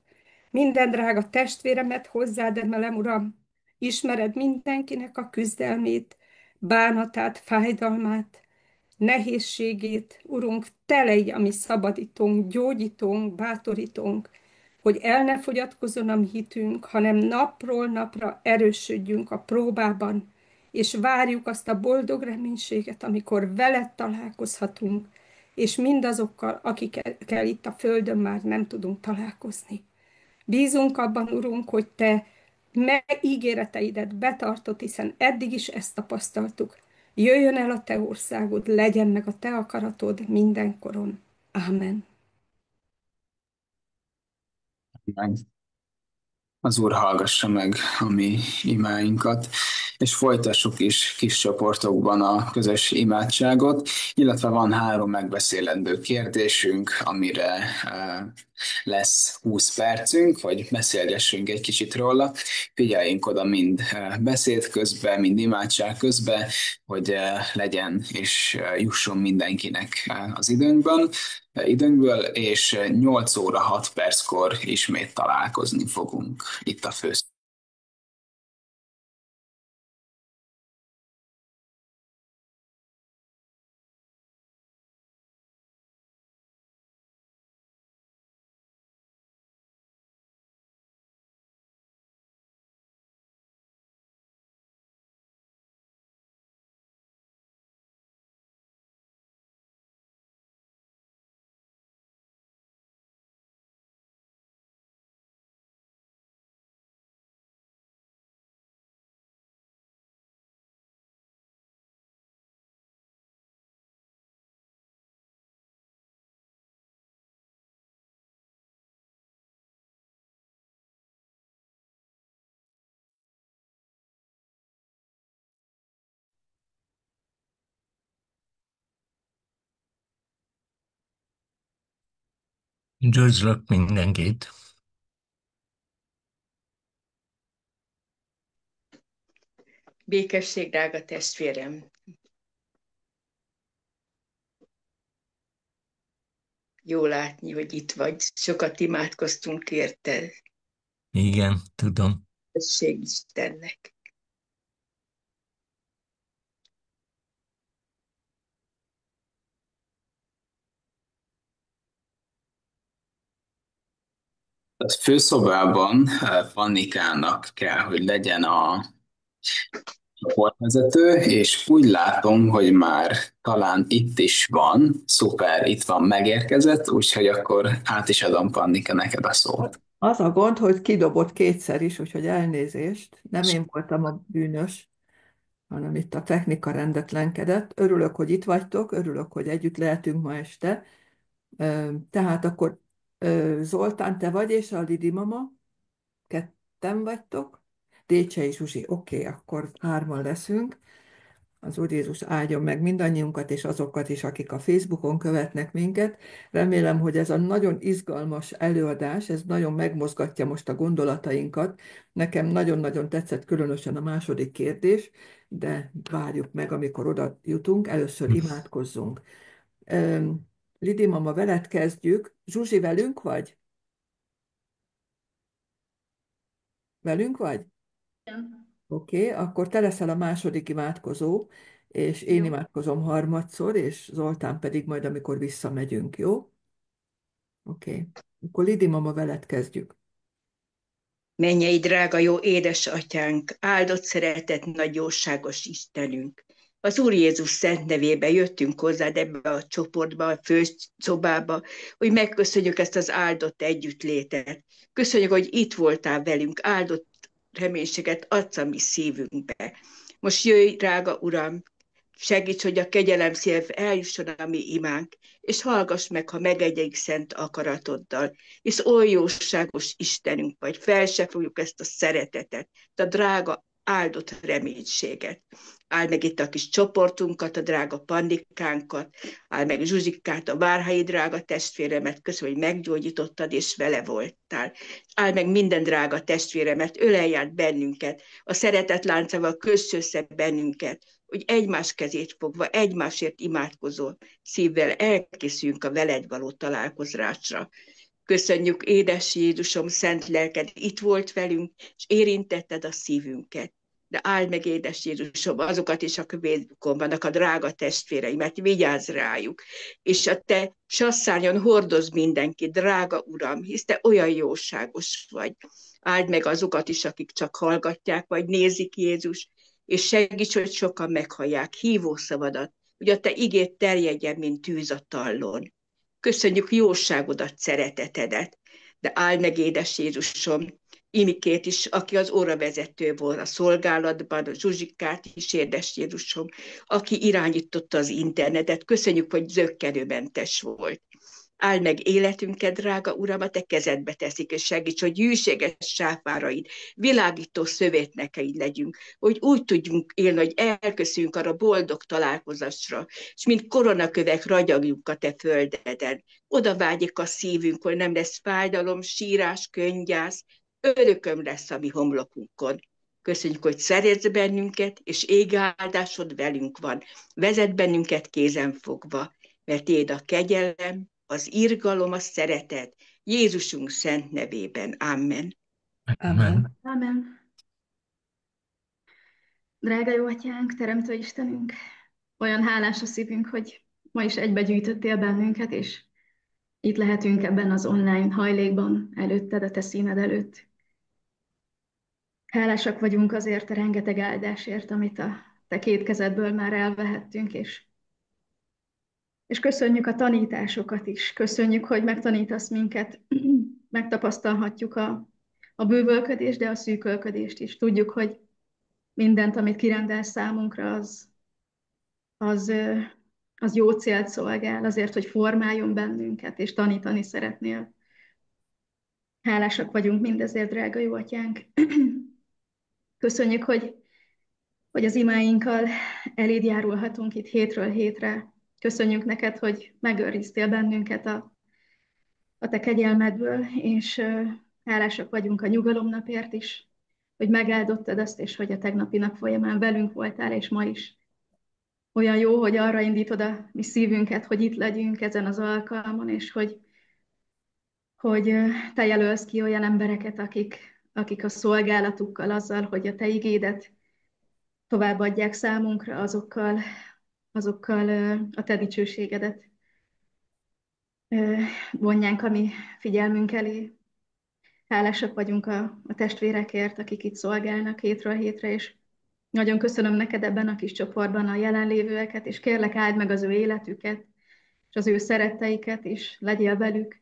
S6: Minden drága testvéremet hozzád emelem, Uram, ismered mindenkinek a küzdelmét, bánatát, fájdalmát, nehézségét, Urunk, te légy a mi szabadítónk, gyógyítónk, bátorítónk, hogy el ne fogyatkozzon a mi hitünk, hanem napról napra erősödjünk a próbában, és várjuk azt a boldog reménységet, amikor veled találkozhatunk, és mindazokkal, akikkel itt a földön már nem tudunk találkozni. Bízunk abban, Urunk, hogy te ígéreteidet betartod, hiszen eddig is ezt tapasztaltuk. Jöjjön el a te országod, legyen meg a te akaratod mindenkoron. Ámen.
S2: Az Úr hallgassa meg a mi imáinkat, és folytassuk is kis csoportokban a közös imádságot, illetve van 3 megbeszélendő kérdésünk, amire lesz 20 percünk, hogy beszélgessünk egy kicsit róla. Figyeljünk oda mind beszéd közben, mind imádság közben, hogy legyen és jusson mindenkinek az időnkből, és 8 óra 6 perckor ismét találkozni fogunk itt a főszónapon.
S5: Üdvözlök mindenkit!
S7: Békesség, drága testvérem! Jó látni, hogy itt vagy. Sokat imádkoztunk érted.
S5: Igen, tudom.
S7: Köszönjük Istennek.
S2: A főszobában Pannikának kell, hogy legyen a csoportvezető, és úgy látom, hogy már talán itt is van. Szuper, itt van, megérkezett, úgyhogy akkor át is adom, Pannika, neked a szót.
S8: Az a gond, hogy kidobott kétszer is, úgyhogy elnézést. Nem én voltam a bűnös, hanem itt a technika rendetlenkedett. Örülök, hogy itt vagytok, örülök, hogy együtt lehetünk ma este. Tehát akkor Zoltán, te vagy, és a Lidi mama, ketten vagytok. Décsei Zsuzsi, oké, akkor hárman leszünk. Az Úr Jézus áldjon meg mindannyiunkat, és azokat is, akik a Facebookon követnek minket. Remélem, hogy ez a nagyon izgalmas előadás, ez nagyon megmozgatja most a gondolatainkat. Nekem nagyon-nagyon tetszett különösen a második kérdés, de várjuk meg, amikor oda jutunk. Először imádkozzunk. Lidi mama, veled kezdjük. Zsuzsi, velünk vagy? Velünk vagy?
S1: Igen.
S8: Oké, akkor te leszel a második imádkozó, és én
S1: Jó.
S8: imádkozom harmadszor, és Zoltán pedig majd, amikor visszamegyünk, jó? Oké. Akkor Lidi mama, veled kezdjük.
S7: Mennyei drága jó édesatyánk, áldott szeretett nagy jóságos Istenünk. Az Úr Jézus szent nevébe jöttünk hozzád ebbe a csoportba, a főszobába, hogy megköszönjük ezt az áldott együttlétet. Köszönjük, hogy itt voltál velünk, áldott reménységet adsz a mi szívünkbe. Most jöjj, drága Uram, segíts, hogy a kegyelem szív eljusson a mi imánk, és hallgass meg, ha megegyedik szent akaratoddal. És oly jóságos Istenünk vagy, fel se fogjuk ezt a szeretetet, a drága áldott reménységet. Áld meg itt a kis csoportunkat, a drága Pannikánkat, áld meg Zsuzsikát, a Várhelyi drága testvéremet, köszönöm, hogy meggyógyítottad és vele voltál. Áld meg minden drága testvéremet, ölelj át bennünket, a szeretet láncával köss össze bennünket, hogy egymás kezét fogva, egymásért imádkozó szívvel elkészüljünk a veled való találkozásra. Köszönjük, édes Jézusom, szent lelked itt volt velünk, és érintetted a szívünket. De áld meg, édes Jézusom, azokat is, akik Facebookon vannak, a drága testvéreimet, vigyázz rájuk. És a te sasszányon hordoz mindenki, drága Uram, hisz te olyan jóságos vagy. Áld meg azokat is, akik csak hallgatják, vagy nézik Jézus, és segíts, hogy sokan meghallják hívó szavadat, hogy a te igét terjedjen, mint tűz a tallon. Köszönjük jóságodat, szeretetedet, de áld meg, édes Jézusom, Imikét is, aki az óravezető volt a szolgálatban, a Zsuzsikát is, édes Jézusom, aki irányította az internetet. Köszönjük, hogy zökkenőmentes volt. Áld meg életünket, drága Uram, a te kezedbe teszik, és segíts, hogy hűséges sáfáraid, világító szövétnekeid legyünk, hogy úgy tudjunk élni, hogy elköszönjünk arra boldog találkozásra, és mint koronakövek ragyogjuk a te földeden. Oda vágyik a szívünk, hogy nem lesz fájdalom, sírás, könnyász, örököm lesz a mi homlokunkon. Köszönjük, hogy szeretsz bennünket, és égáldásod velünk van. Vezet bennünket kézen fogva, mert tiéd a kegyelem, az irgalom, a szeretet, Jézusunk szent nevében. Amen.
S8: Amen.
S1: Amen. Drága jó atyánk, teremtő Istenünk, olyan hálás a szívünk, hogy ma is egybegyűjtöttél bennünket, és itt lehetünk ebben az online hajlékban előtted, a te színed előtt. Hálásak vagyunk azért a rengeteg áldásért, amit a te két kezedből már elvehettünk, és köszönjük a tanításokat is. Köszönjük, hogy megtanítasz minket, megtapasztalhatjuk a bővölködést, de a szűkölködést is. Tudjuk, hogy mindent, amit kirendelsz számunkra, az, az jó célt szolgál, azért, hogy formáljon bennünket, és tanítani szeretnél. Hálásak vagyunk mindezért, drága jó atyánk. Köszönjük, hogy az imáinkkal eléd járulhatunk itt hétről hétre. Köszönjük neked, hogy megőriztél bennünket a te kegyelmedből, és hálásak vagyunk a nyugalomnapért is, hogy megáldottad azt, és hogy a tegnapi nap folyamán velünk voltál, és ma is. Olyan jó, hogy arra indítod a mi szívünket, hogy itt legyünk ezen az alkalmon, és hogy te jelölsz ki olyan embereket, akik a szolgálatukkal, azzal, hogy a te igédet továbbadják számunkra, azokkal a te dicsőségedet vonjánk a mi figyelmünk elé. Hálásak vagyunk a testvérekért, akik itt szolgálnak hétről hétre, és nagyon köszönöm neked ebben a kis csoportban a jelenlévőeket, és kérlek, áld meg az ő életüket, és az ő szeretteiket, és legyél velük,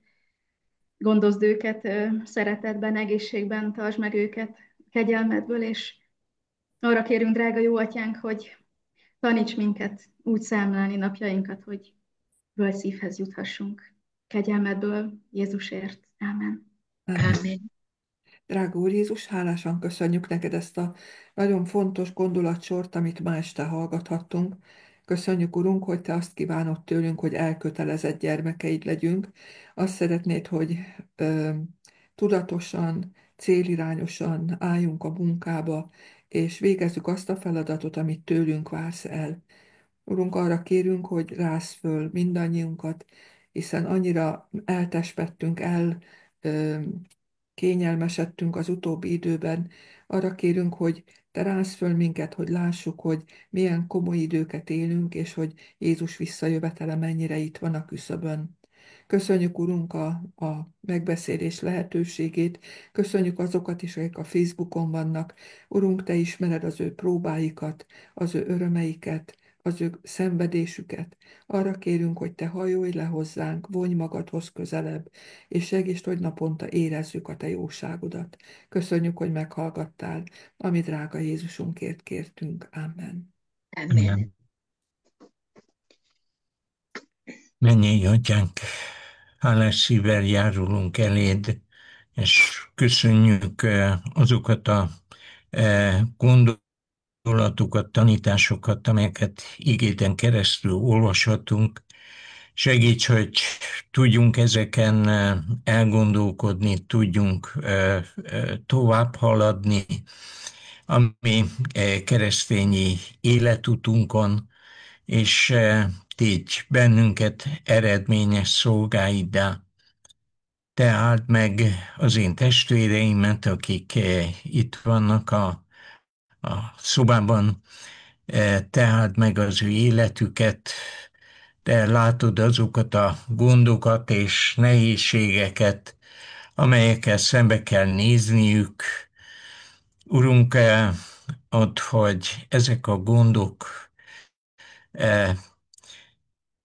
S1: gondozd őket szeretetben, egészségben, tartsd meg őket kegyelmedből, és arra kérünk, drága jó atyánk, hogy taníts minket úgy számlálni napjainkat, hogy bölcs szívhez juthassunk. Kegyelmedből Jézusért. Ámen.
S7: Ámen.
S8: Drága Úr Jézus, hálásan köszönjük neked ezt a nagyon fontos gondolatsort, amit ma este hallgathattunk. Köszönjük, Urunk, hogy te azt kívánod tőlünk, hogy elkötelezett gyermekeid legyünk. Azt szeretnéd, hogy tudatosan, célirányosan álljunk a munkába, és végezzük azt a feladatot, amit tőlünk vársz el. Urunk, arra kérünk, hogy rász föl mindannyiunkat, hiszen annyira eltespettünk, ö, kényelmesedtünk az utóbbi időben. Arra kérünk, hogy te rász föl minket, hogy lássuk, hogy milyen komoly időket élünk, és hogy Jézus visszajövetele mennyire itt van a küszöbön. Köszönjük, Urunk, a megbeszélés lehetőségét, köszönjük azokat is, akik a Facebookon vannak. Urunk, te ismered az ő próbáikat, az ő örömeiket, az ő szenvedésüket. Arra kérünk, hogy te hajolj le hozzánk, vonj magadhoz közelebb, és segítsd, hogy naponta érezzük a te jóságodat. Köszönjük, hogy meghallgattál, ami drága Jézusunkért kértünk. Amen.
S7: Amen.
S5: Mennyei Atyánk, hálás szívvel járulunk eléd, és köszönjük azokat a gondolatokat, tanításokat, amelyeket igéten keresztül olvashatunk. Segíts, hogy tudjunk ezeken elgondolkodni, tudjunk tovább haladni a mi keresztényi életutunkon, és tégy bennünket eredményes szolgáiddá. Te áld meg az én testvéreimet, akik itt vannak a szobában, te áld meg az ő életüket, te látod azokat a gondokat és nehézségeket, amelyekkel szembe kell nézniük. Urunk, add, hogy eh,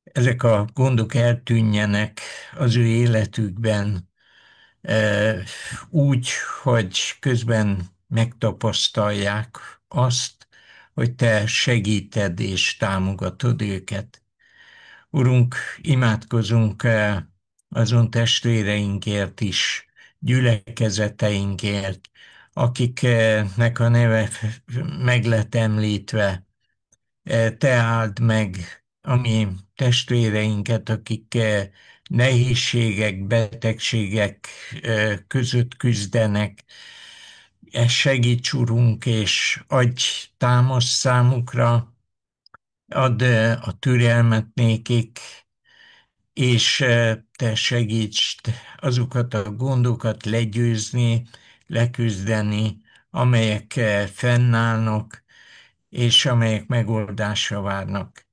S5: ezek a gondok eltűnjenek az ő életükben, úgy, hogy közben megtapasztalják azt, hogy te segíted és támogatod őket. Urunk, imádkozunk azon testvéreinkért is, gyülekezeteinkért, akiknek a neve meg lett említve. Te áld meg a mi testvéreinket, akik nehézségek, betegségek között küzdenek. Segíts, Urunk, és adj támaszt számukra, add a türelmet nékik, és te segíts azokat a gondokat legyőzni, leküzdeni, amelyek fennállnak, és amelyek megoldásra várnak.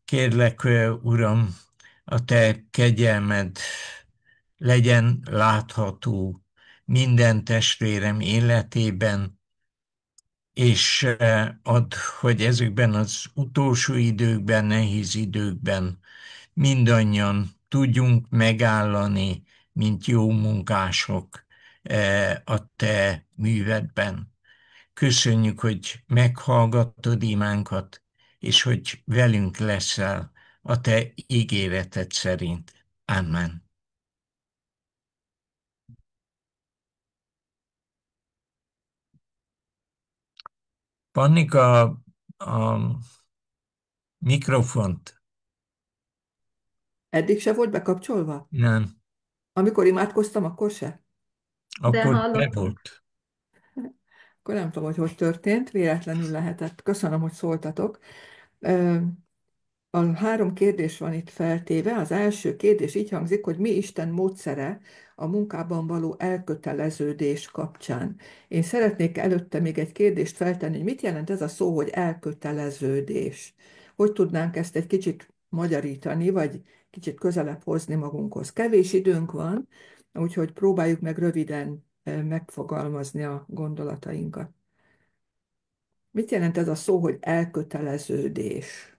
S5: Kérlek, Uram, a te kegyelmed legyen látható minden testvérem életében, és add, hogy ezekben az utolsó időkben, nehéz időkben mindannyian tudjunk megállani, mint jó munkások a te művedben. Köszönjük, hogy meghallgattad imánkat, és hogy velünk leszel a te ígéreted szerint. Amen. Pannika, a mikrofont.
S8: Eddig se volt bekapcsolva?
S5: Nem.
S8: Amikor imádkoztam, akkor se?
S1: De
S5: Akkor be
S1: hallottunk.
S5: volt.
S8: Akkor nem tudom, hogy történt, véletlenül lehetett. Köszönöm, hogy szóltatok. Ö, A 3 kérdés van itt feltéve. Az első kérdés így hangzik, hogy mi Isten módszere a munkában való elköteleződés kapcsán. Én szeretnék előtte még egy kérdést feltenni, hogy mit jelent ez a szó, hogy elköteleződés? Hogy tudnánk ezt egy kicsit magyarítani, vagy kicsit közelebb hozni magunkhoz? Kevés időnk van, úgyhogy próbáljuk meg röviden megfogalmazni a gondolatainkat. Mit jelent ez a szó, hogy elköteleződés?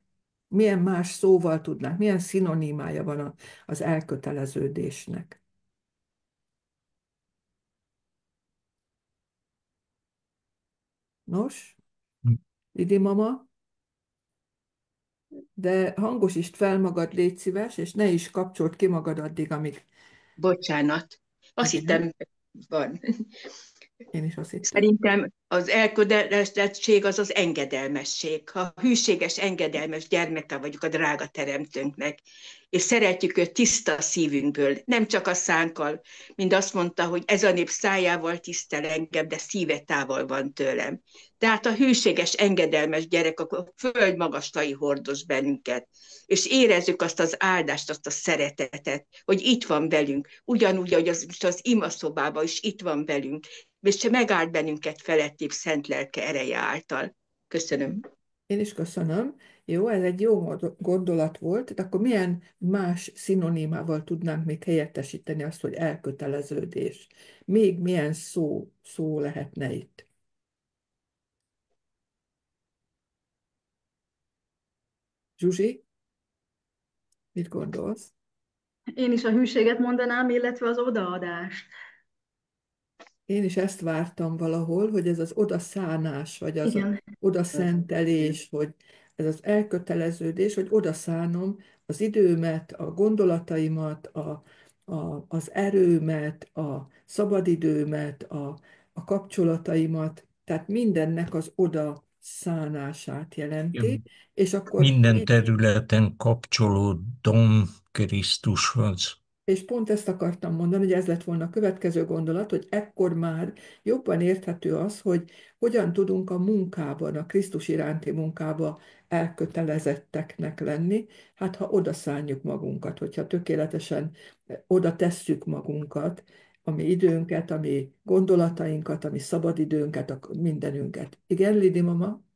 S8: Milyen más szóval tudnánk, milyen szinonimája van az elköteleződésnek? Nos, Lidi mama, de hangosítsd fel magad, légy szíves, és ne is kapcsold ki magad addig, amíg...
S7: Bocsánat. Azt
S8: Igen,
S7: hittem, van.
S8: én is azt hittem.
S7: Szerintem az elkötelezettség az az engedelmesség. Ha hűséges, engedelmes gyermeke vagyunk a drága teremtőnknek, és szeretjük őt tiszta szívünkből, nem csak a szánkkal, mint azt mondta, hogy ez a nép szájával tisztel engem, de szíve távol van tőlem. Tehát a hűséges, engedelmes gyerek a föld magastai hordoz bennünket, és érezzük azt az áldást, azt a szeretetet, hogy itt van velünk, ugyanúgy, ahogy az imaszobában is itt van velünk, és megállt bennünket felettébb szent lelke ereje által. Köszönöm.
S8: Én is köszönöm. Jó, ez egy jó gondolat volt, de akkor milyen más szinonimával tudnánk még helyettesíteni azt, hogy elköteleződés? Még milyen szó lehetne itt? Zsuzsi, mit gondolsz?
S1: Én is a hűséget mondanám, illetve az odaadást.
S8: Én is ezt vártam valahol, hogy ez az odaszánás, vagy az
S1: Igen,
S8: odaszentelés, hogy ez az elköteleződés, hogy odaszánom az időmet, a gondolataimat, az erőmet, a szabadidőmet, a kapcsolataimat, tehát mindennek az odaszánását jelenti, és akkor
S5: Minden területen kapcsolódom Krisztushoz.
S8: és pont ezt akartam mondani, hogy ez lett volna a következő gondolat, hogy ekkor már jobban érthető az, hogy hogyan tudunk a munkában, a Krisztus iránti munkába elkötelezetteknek lenni, hát ha odaszálljuk magunkat, hogyha tökéletesen oda tesszük magunkat, ami időnket, ami gondolatainkat, ami szabadidőnket, mindenünket. Igen, Lidi mama?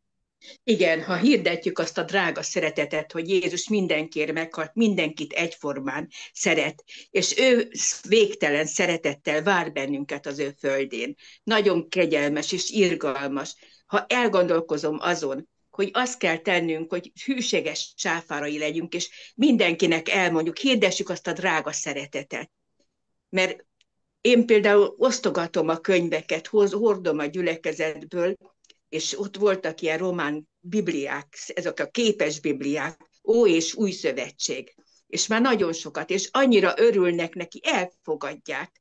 S7: Igen, ha hirdetjük azt a drága szeretetet, hogy Jézus mindenkiért meghalt, mindenkit egyformán szeret, és ő végtelen szeretettel vár bennünket az ő földén. Nagyon kegyelmes és irgalmas. Ha elgondolkozom azon, hogy azt kell tennünk, hogy hűséges sáfárai legyünk, és mindenkinek elmondjuk, hirdessük azt a drága szeretetet. Mert én például osztogatom a könyveket, hordom a gyülekezetből, és ott voltak ilyen román bibliák, ezek a képes bibliák, Ó és Új Szövetség. És már nagyon sokat, és annyira örülnek neki, elfogadják.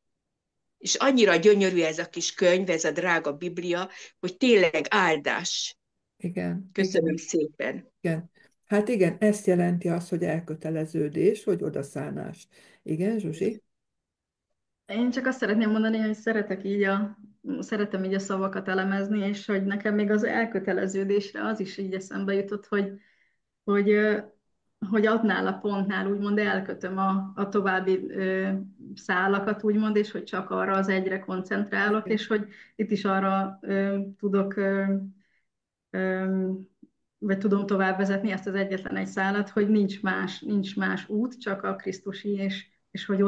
S7: És annyira gyönyörű ez a kis könyv, ez a drága Biblia, hogy tényleg áldás.
S8: Igen,
S7: Köszönöm
S8: igen,
S7: szépen.
S8: igen. Hát igen, ezt jelenti az, hogy elköteleződés, hogy odaszánás. Igen, Zsuzsi?
S1: én csak azt szeretném mondani, hogy szeretem így a szavakat elemezni, és hogy nekem még az elköteleződésre az is így eszembe jutott, hogy, ö, hogy adnál a pontnál úgymond elkötöm a további szálakat, úgymond, és hogy csak arra az egyre koncentrálok, és hogy itt is arra tudok vagy tudom tovább vezetni ezt az egyetlen egy szálat, hogy nincs más út, csak a Krisztusi, és hogy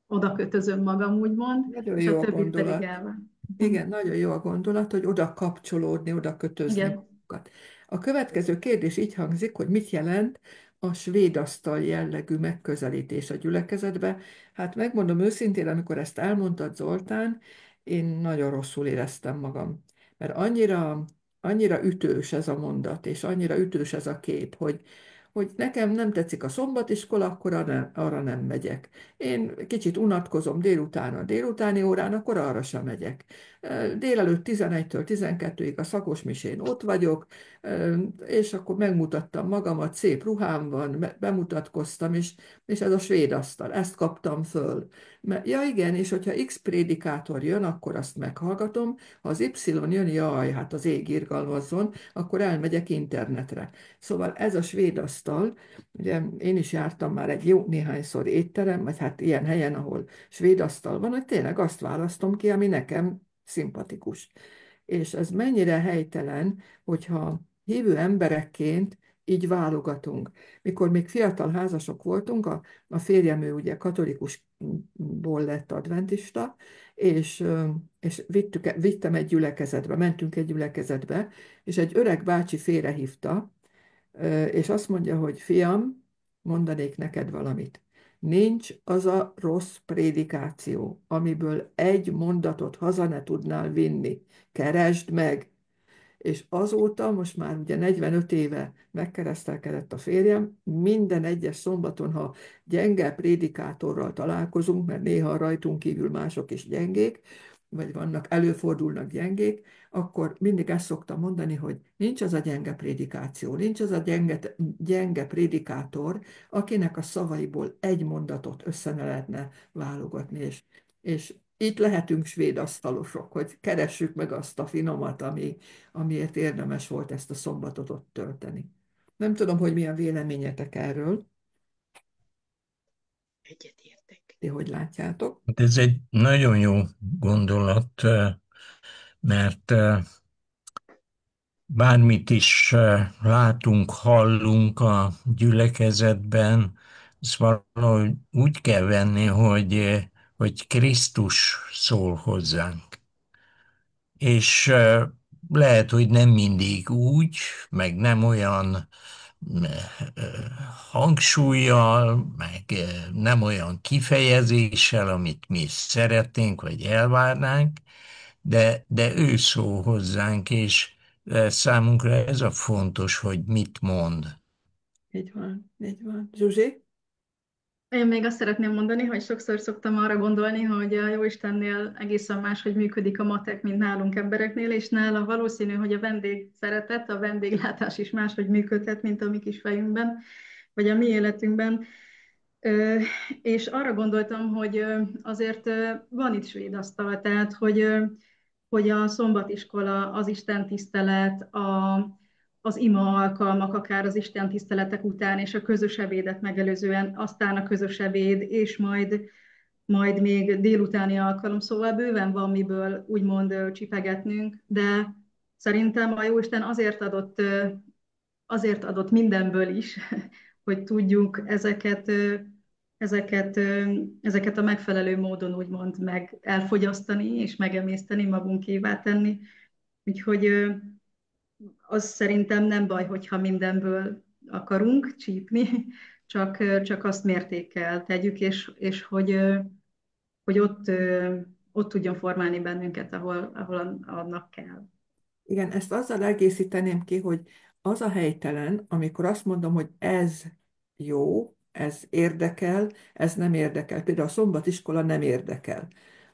S1: oda kötözöm magam, úgymond,
S8: Nagyon
S1: és
S8: jó
S1: a
S8: a
S1: többit pedig
S8: gondolat.
S1: elven.
S8: Igen, nagyon jó a gondolat, hogy oda kapcsolódni, oda kötözni
S1: Igen.
S8: magunkat. A következő kérdés így hangzik, hogy mit jelent a svéd asztal jellegű megközelítés a gyülekezetbe. Hát megmondom őszintén, amikor ezt elmondtad, Zoltán, én nagyon rosszul éreztem magam. Mert annyira ütős ez a mondat, és annyira ütős ez a kép, hogy nekem nem tetszik a szombatiskola, akkor arra nem megyek. Én kicsit unatkozom délután a délutáni órán, akkor arra sem megyek. Délelőtt 11-től 12-ig a szakos misén ott vagyok, és akkor megmutattam magamat, szép ruhám van, bemutatkoztam, és ez a svéd asztal, ezt kaptam föl. Ja igen, és hogyha X prédikátor jön, akkor azt meghallgatom, ha az Y jön, jaj, hát az ég irgalmazzon, akkor elmegyek internetre. Szóval ez a svéd asztal, ugye én is jártam már egy jó néhányszor étterem, vagy hát ilyen helyen, ahol svéd asztal van, hogy tényleg azt választom ki, ami nekem szimpatikus. És ez mennyire helytelen, hogyha hívő emberekként így válogatunk. Mikor még fiatal házasok voltunk, a férjem ő ugye katolikusból lett adventista, és vittem egy gyülekezetbe, mentünk egy gyülekezetbe, és egy öreg bácsi félrehívta, és azt mondja, hogy fiam, mondanék neked valamit. Nincs az a rossz prédikáció, amiből egy mondatot haza ne tudnál vinni. Keresd meg! És azóta, most már ugye 45 éve megkeresztelkedett a férjem, minden egyes szombaton, ha gyenge prédikátorral találkozunk, mert néha rajtunk kívül mások is gyengék, vagy előfordulnak gyengék, akkor mindig ezt szoktam mondani, hogy nincs az a gyenge prédikáció, nincs az a gyenge prédikátor, akinek a szavaiból egy mondatot össze ne lehetne válogatni, és itt lehetünk svéd asztalosok, hogy keressük meg azt a finomat, amiért érdemes volt ezt a szombatot ott tölteni. Nem tudom, hogy mi a véleményetek erről.
S7: Egyetértek.
S8: Ti hogy látjátok?
S5: Hát ez egy nagyon jó gondolat, mert bármit is látunk, hallunk a gyülekezetben, ezt valahogy úgy kell venni, hogy Krisztus szól hozzánk. És lehet, hogy nem mindig úgy, meg nem olyan hangsúlyjal, meg nem olyan kifejezéssel, amit mi szeretnénk, vagy elvárnánk, de ő szól hozzánk, és számunkra ez a fontos, hogy mit mond.
S8: Így van, így van. Zsuzsi?
S1: Én még azt szeretném mondani, hogy sokszor szoktam arra gondolni, hogy a Jóistennél egészen máshogy működik a matek, mint nálunk embereknél, és nála valószínű, hogy a vendég szeretet, a vendéglátás is máshogy működhet, mint a mi kis fejünkben, vagy a mi életünkben. És arra gondoltam, hogy azért van itt svéd asztal, tehát hogy a szombatiskola, az istentisztelet, az ima alkalmak, akár az istentiszteletek után, és a közös ebédet megelőzően, aztán a közös ebéd, és majd még délutáni alkalom, szóval bőven van miből úgymond csipegetnünk, de szerintem a Jóisten azért adott mindenből is, hogy tudjuk ezeket a megfelelő módon úgymond meg elfogyasztani és megemészteni, magunkévá tenni. Úgyhogy az szerintem nem baj, hogyha mindenből akarunk csípni, csak azt mértékkel tegyük, és hogy ott tudjon formálni bennünket, ahol annak kell.
S8: Igen, ezt azzal egészíteném ki, hogy az a helytelen, amikor azt mondom, hogy ez jó, ez érdekel, ez nem érdekel. Például a szombatiskola nem érdekel,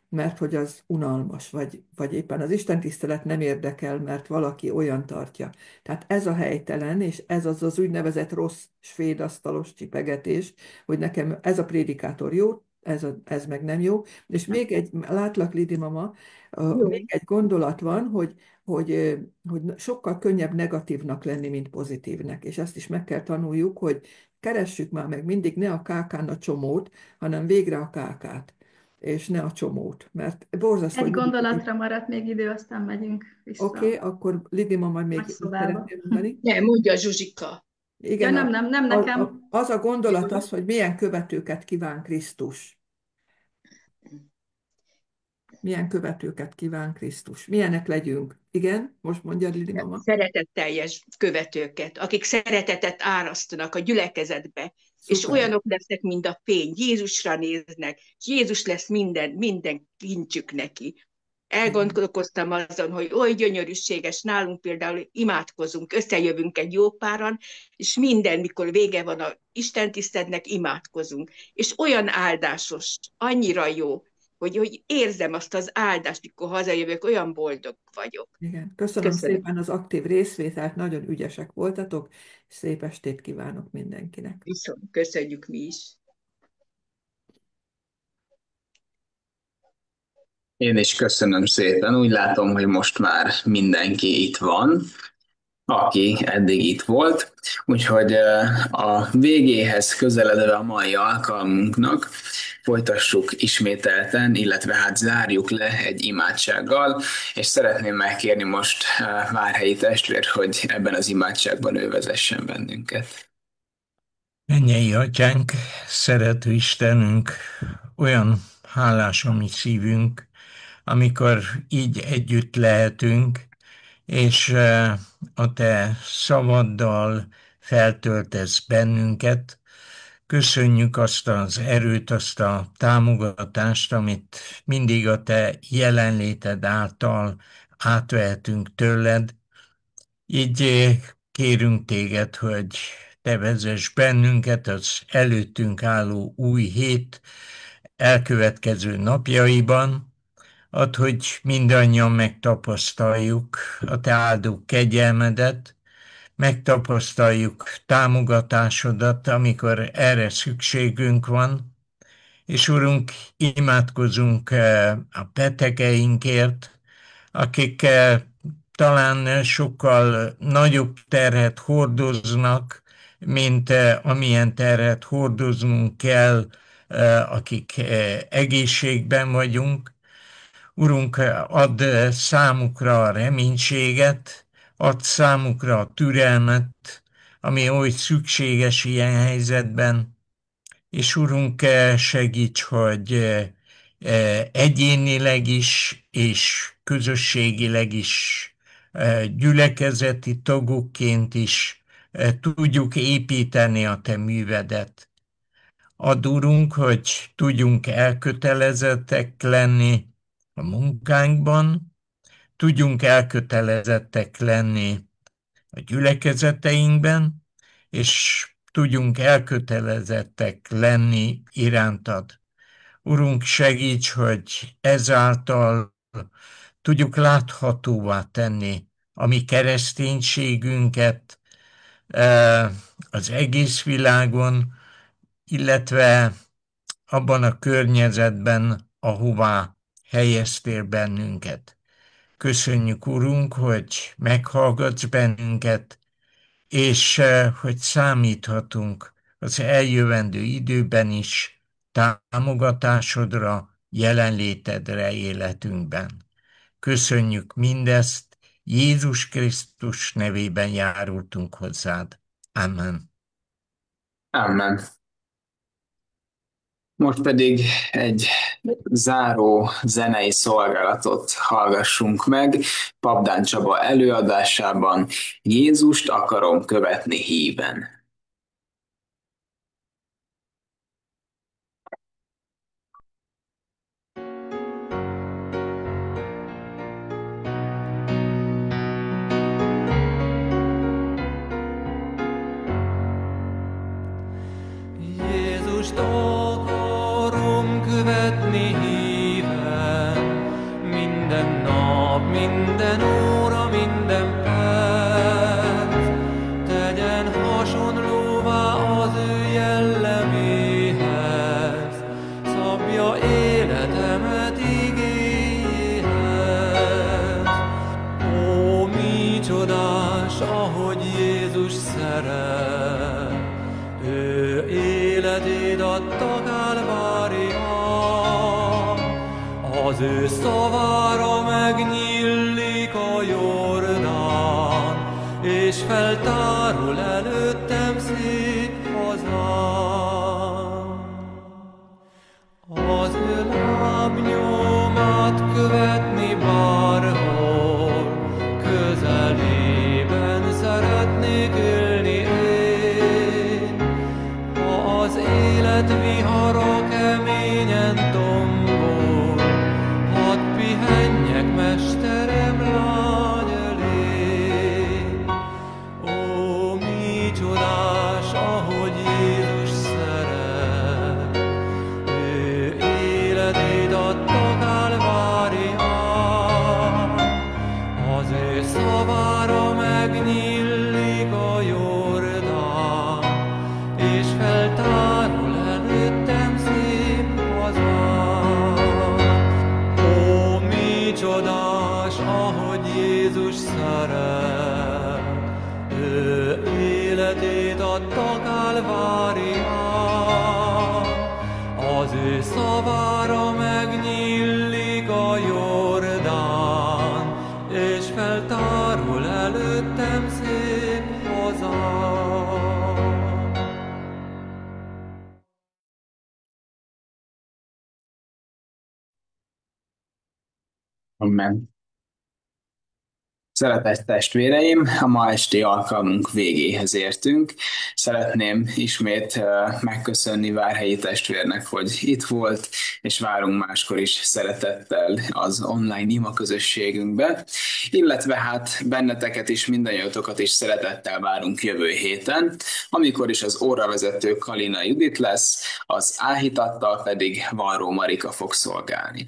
S8: mert hogy az unalmas, vagy éppen az istentisztelet nem érdekel, mert valaki olyan tartja. Tehát ez a helytelen, és ez az úgynevezett rossz svéd asztalos csipegetés, hogy nekem ez a prédikátor jó, ez meg nem jó. És még egy, látlak, Lidi mama,
S1: Jó.
S8: még egy gondolat van, hogy sokkal könnyebb negatívnak lenni, mint pozitívnek. És ezt is meg kell tanuljuk, hogy keressük már meg mindig ne a kákán a csomót, hanem végre a kákát, és ne a csomót. Mert borzasztó...
S1: Egy gondolatra maradt még idő, aztán megyünk vissza.
S8: Oké, akkor Lidi mama még
S1: Nagyszobába.
S8: szeretném mondani.
S7: Nem, mondja Zsuzsika.
S8: Igen,
S1: Ja, nem nekem.
S8: az a gondolat az, hogy milyen követőket kíván Krisztus. Milyen követőket kíván Krisztus. Milyenek legyünk. Igen, most mondja Lidi mama.
S7: Szeretetteljes követőket, akik szeretetet árasztanak a gyülekezetbe, és
S8: Szuper.
S7: olyanok lesznek, mint a fény. Jézusra néznek, és Jézus lesz minden kincsük neki. Elgondolkoztam azon, hogy oly gyönyörűséges nálunk például imádkozunk, összejövünk egy jó páran, és minden, mikor vége van a Isten tiszteletnek, imádkozunk. És olyan áldásos, annyira jó, hogy érzem azt az áldást, mikor hazajövök, olyan boldog vagyok.
S8: Igen, köszönöm
S7: Köszönöm.
S8: szépen az aktív részvételt, nagyon ügyesek voltatok, és szép estét kívánok mindenkinek.
S7: Viszont köszönjük mi is.
S2: Én is köszönöm szépen. Úgy látom, hogy most már mindenki itt van, aki eddig itt volt. Úgyhogy a végéhez közeledve a mai alkalmunknak folytassuk ismételten, illetve hát zárjuk le egy imádsággal, és szeretném megkérni most Várhelyi testvért, hogy ebben az imádságban ő vezessen bennünket.
S5: Mennyei Atyánk, szerető Istenünk, olyan hálás a mi szívünk, amikor így együtt lehetünk, és a Te szavaddal feltöltesz bennünket. Köszönjük azt az erőt, azt a támogatást, amit mindig a Te jelenléted által átvehetünk tőled. Így kérünk Téged, hogy Te vezess bennünket az előttünk álló új hét elkövetkező napjaiban. Add, hogy mindannyian megtapasztaljuk a Te áldó kegyelmedet, megtapasztaljuk támogatásodat, amikor erre szükségünk van, és Urunk, imádkozunk a betegeinkért, akik talán sokkal nagyobb terhet hordoznak, mint amilyen terhet hordoznunk kell, akik egészségben vagyunk. Urunk, add számukra a reménységet, add számukra a türelmet, ami oly szükséges ilyen helyzetben, és Urunk, segíts, hogy egyénileg is és közösségileg is, gyülekezeti tagokként is tudjuk építeni a Te művedet. Add, Urunk, hogy tudjunk elkötelezettek lenni a munkánkban, tudjunk elkötelezettek lenni a gyülekezeteinkben, és tudjunk elkötelezettek lenni irántad. Urunk, segíts, hogy ezáltal tudjuk láthatóvá tenni a mi kereszténységünket az egész világon, illetve abban a környezetben, ahová helyeztél bennünket. Köszönjük, Urunk, hogy meghallgatsz bennünket, és hogy számíthatunk az eljövendő időben is támogatásodra, jelenlétedre életünkben. Köszönjük mindezt, Jézus Krisztus nevében járultunk hozzád. Amen.
S2: Amen. Most pedig egy záró zenei szolgálatot hallgassunk meg Papdán Csaba előadásában. Jézust akarom követni híven.
S9: Jézust akarom követni híven, minden nap, minden óra, minden perc. Tegyen hasonlóvá az ő jelleméhez, szabja életemet igéhez. Ó, mi csodás, ahogy Jézus szeret, ő életét adta Kálvárián, az ő szavára megnyílik a Jordán, és feltárul előttem szép hazám. Az ő lábnyomát követni bárhol, közelében szeretnék élni én. Ha az élet vihara keményen tombol, hadd pihenjek
S2: Amen. Szeretett testvéreim, a ma esti alkalmunk végéhez értünk. Szeretném ismét megköszönni Várhelyi testvérnek, hogy itt volt, és várunk máskor is szeretettel az online ima közösségünkbe, illetve hát benneteket is, mindannyiótokat is szeretettel várunk jövő héten, amikor is az óravezető Kalina Judit lesz, az áhítattal pedig Varró Marika fog szolgálni.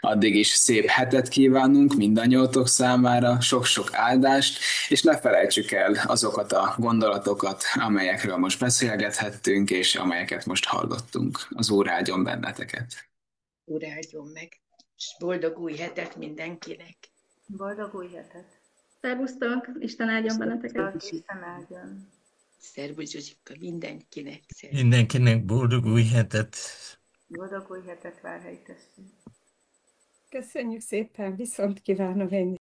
S2: Addig is szép hetet kívánunk mindannyiótok számára, sok-sok áldást, és ne felejtsük el azokat a gondolatokat, amelyekről most beszélgethettünk, és amelyeket most hallottunk. Az Úr áldjon benneteket.
S7: Úr áldjon meg, és boldog új hetet mindenkinek.
S10: Boldog új hetet!
S1: Szervusztok, Isten áldjon benneteket!
S10: Isten áldjon!
S7: Szervusz Zsuzsika, mindenkinek.
S5: Mindenkinek boldog új hetet!
S10: Boldog új hetet, Várhelyi testvér!
S6: Köszönjük szépen, viszont kívánom én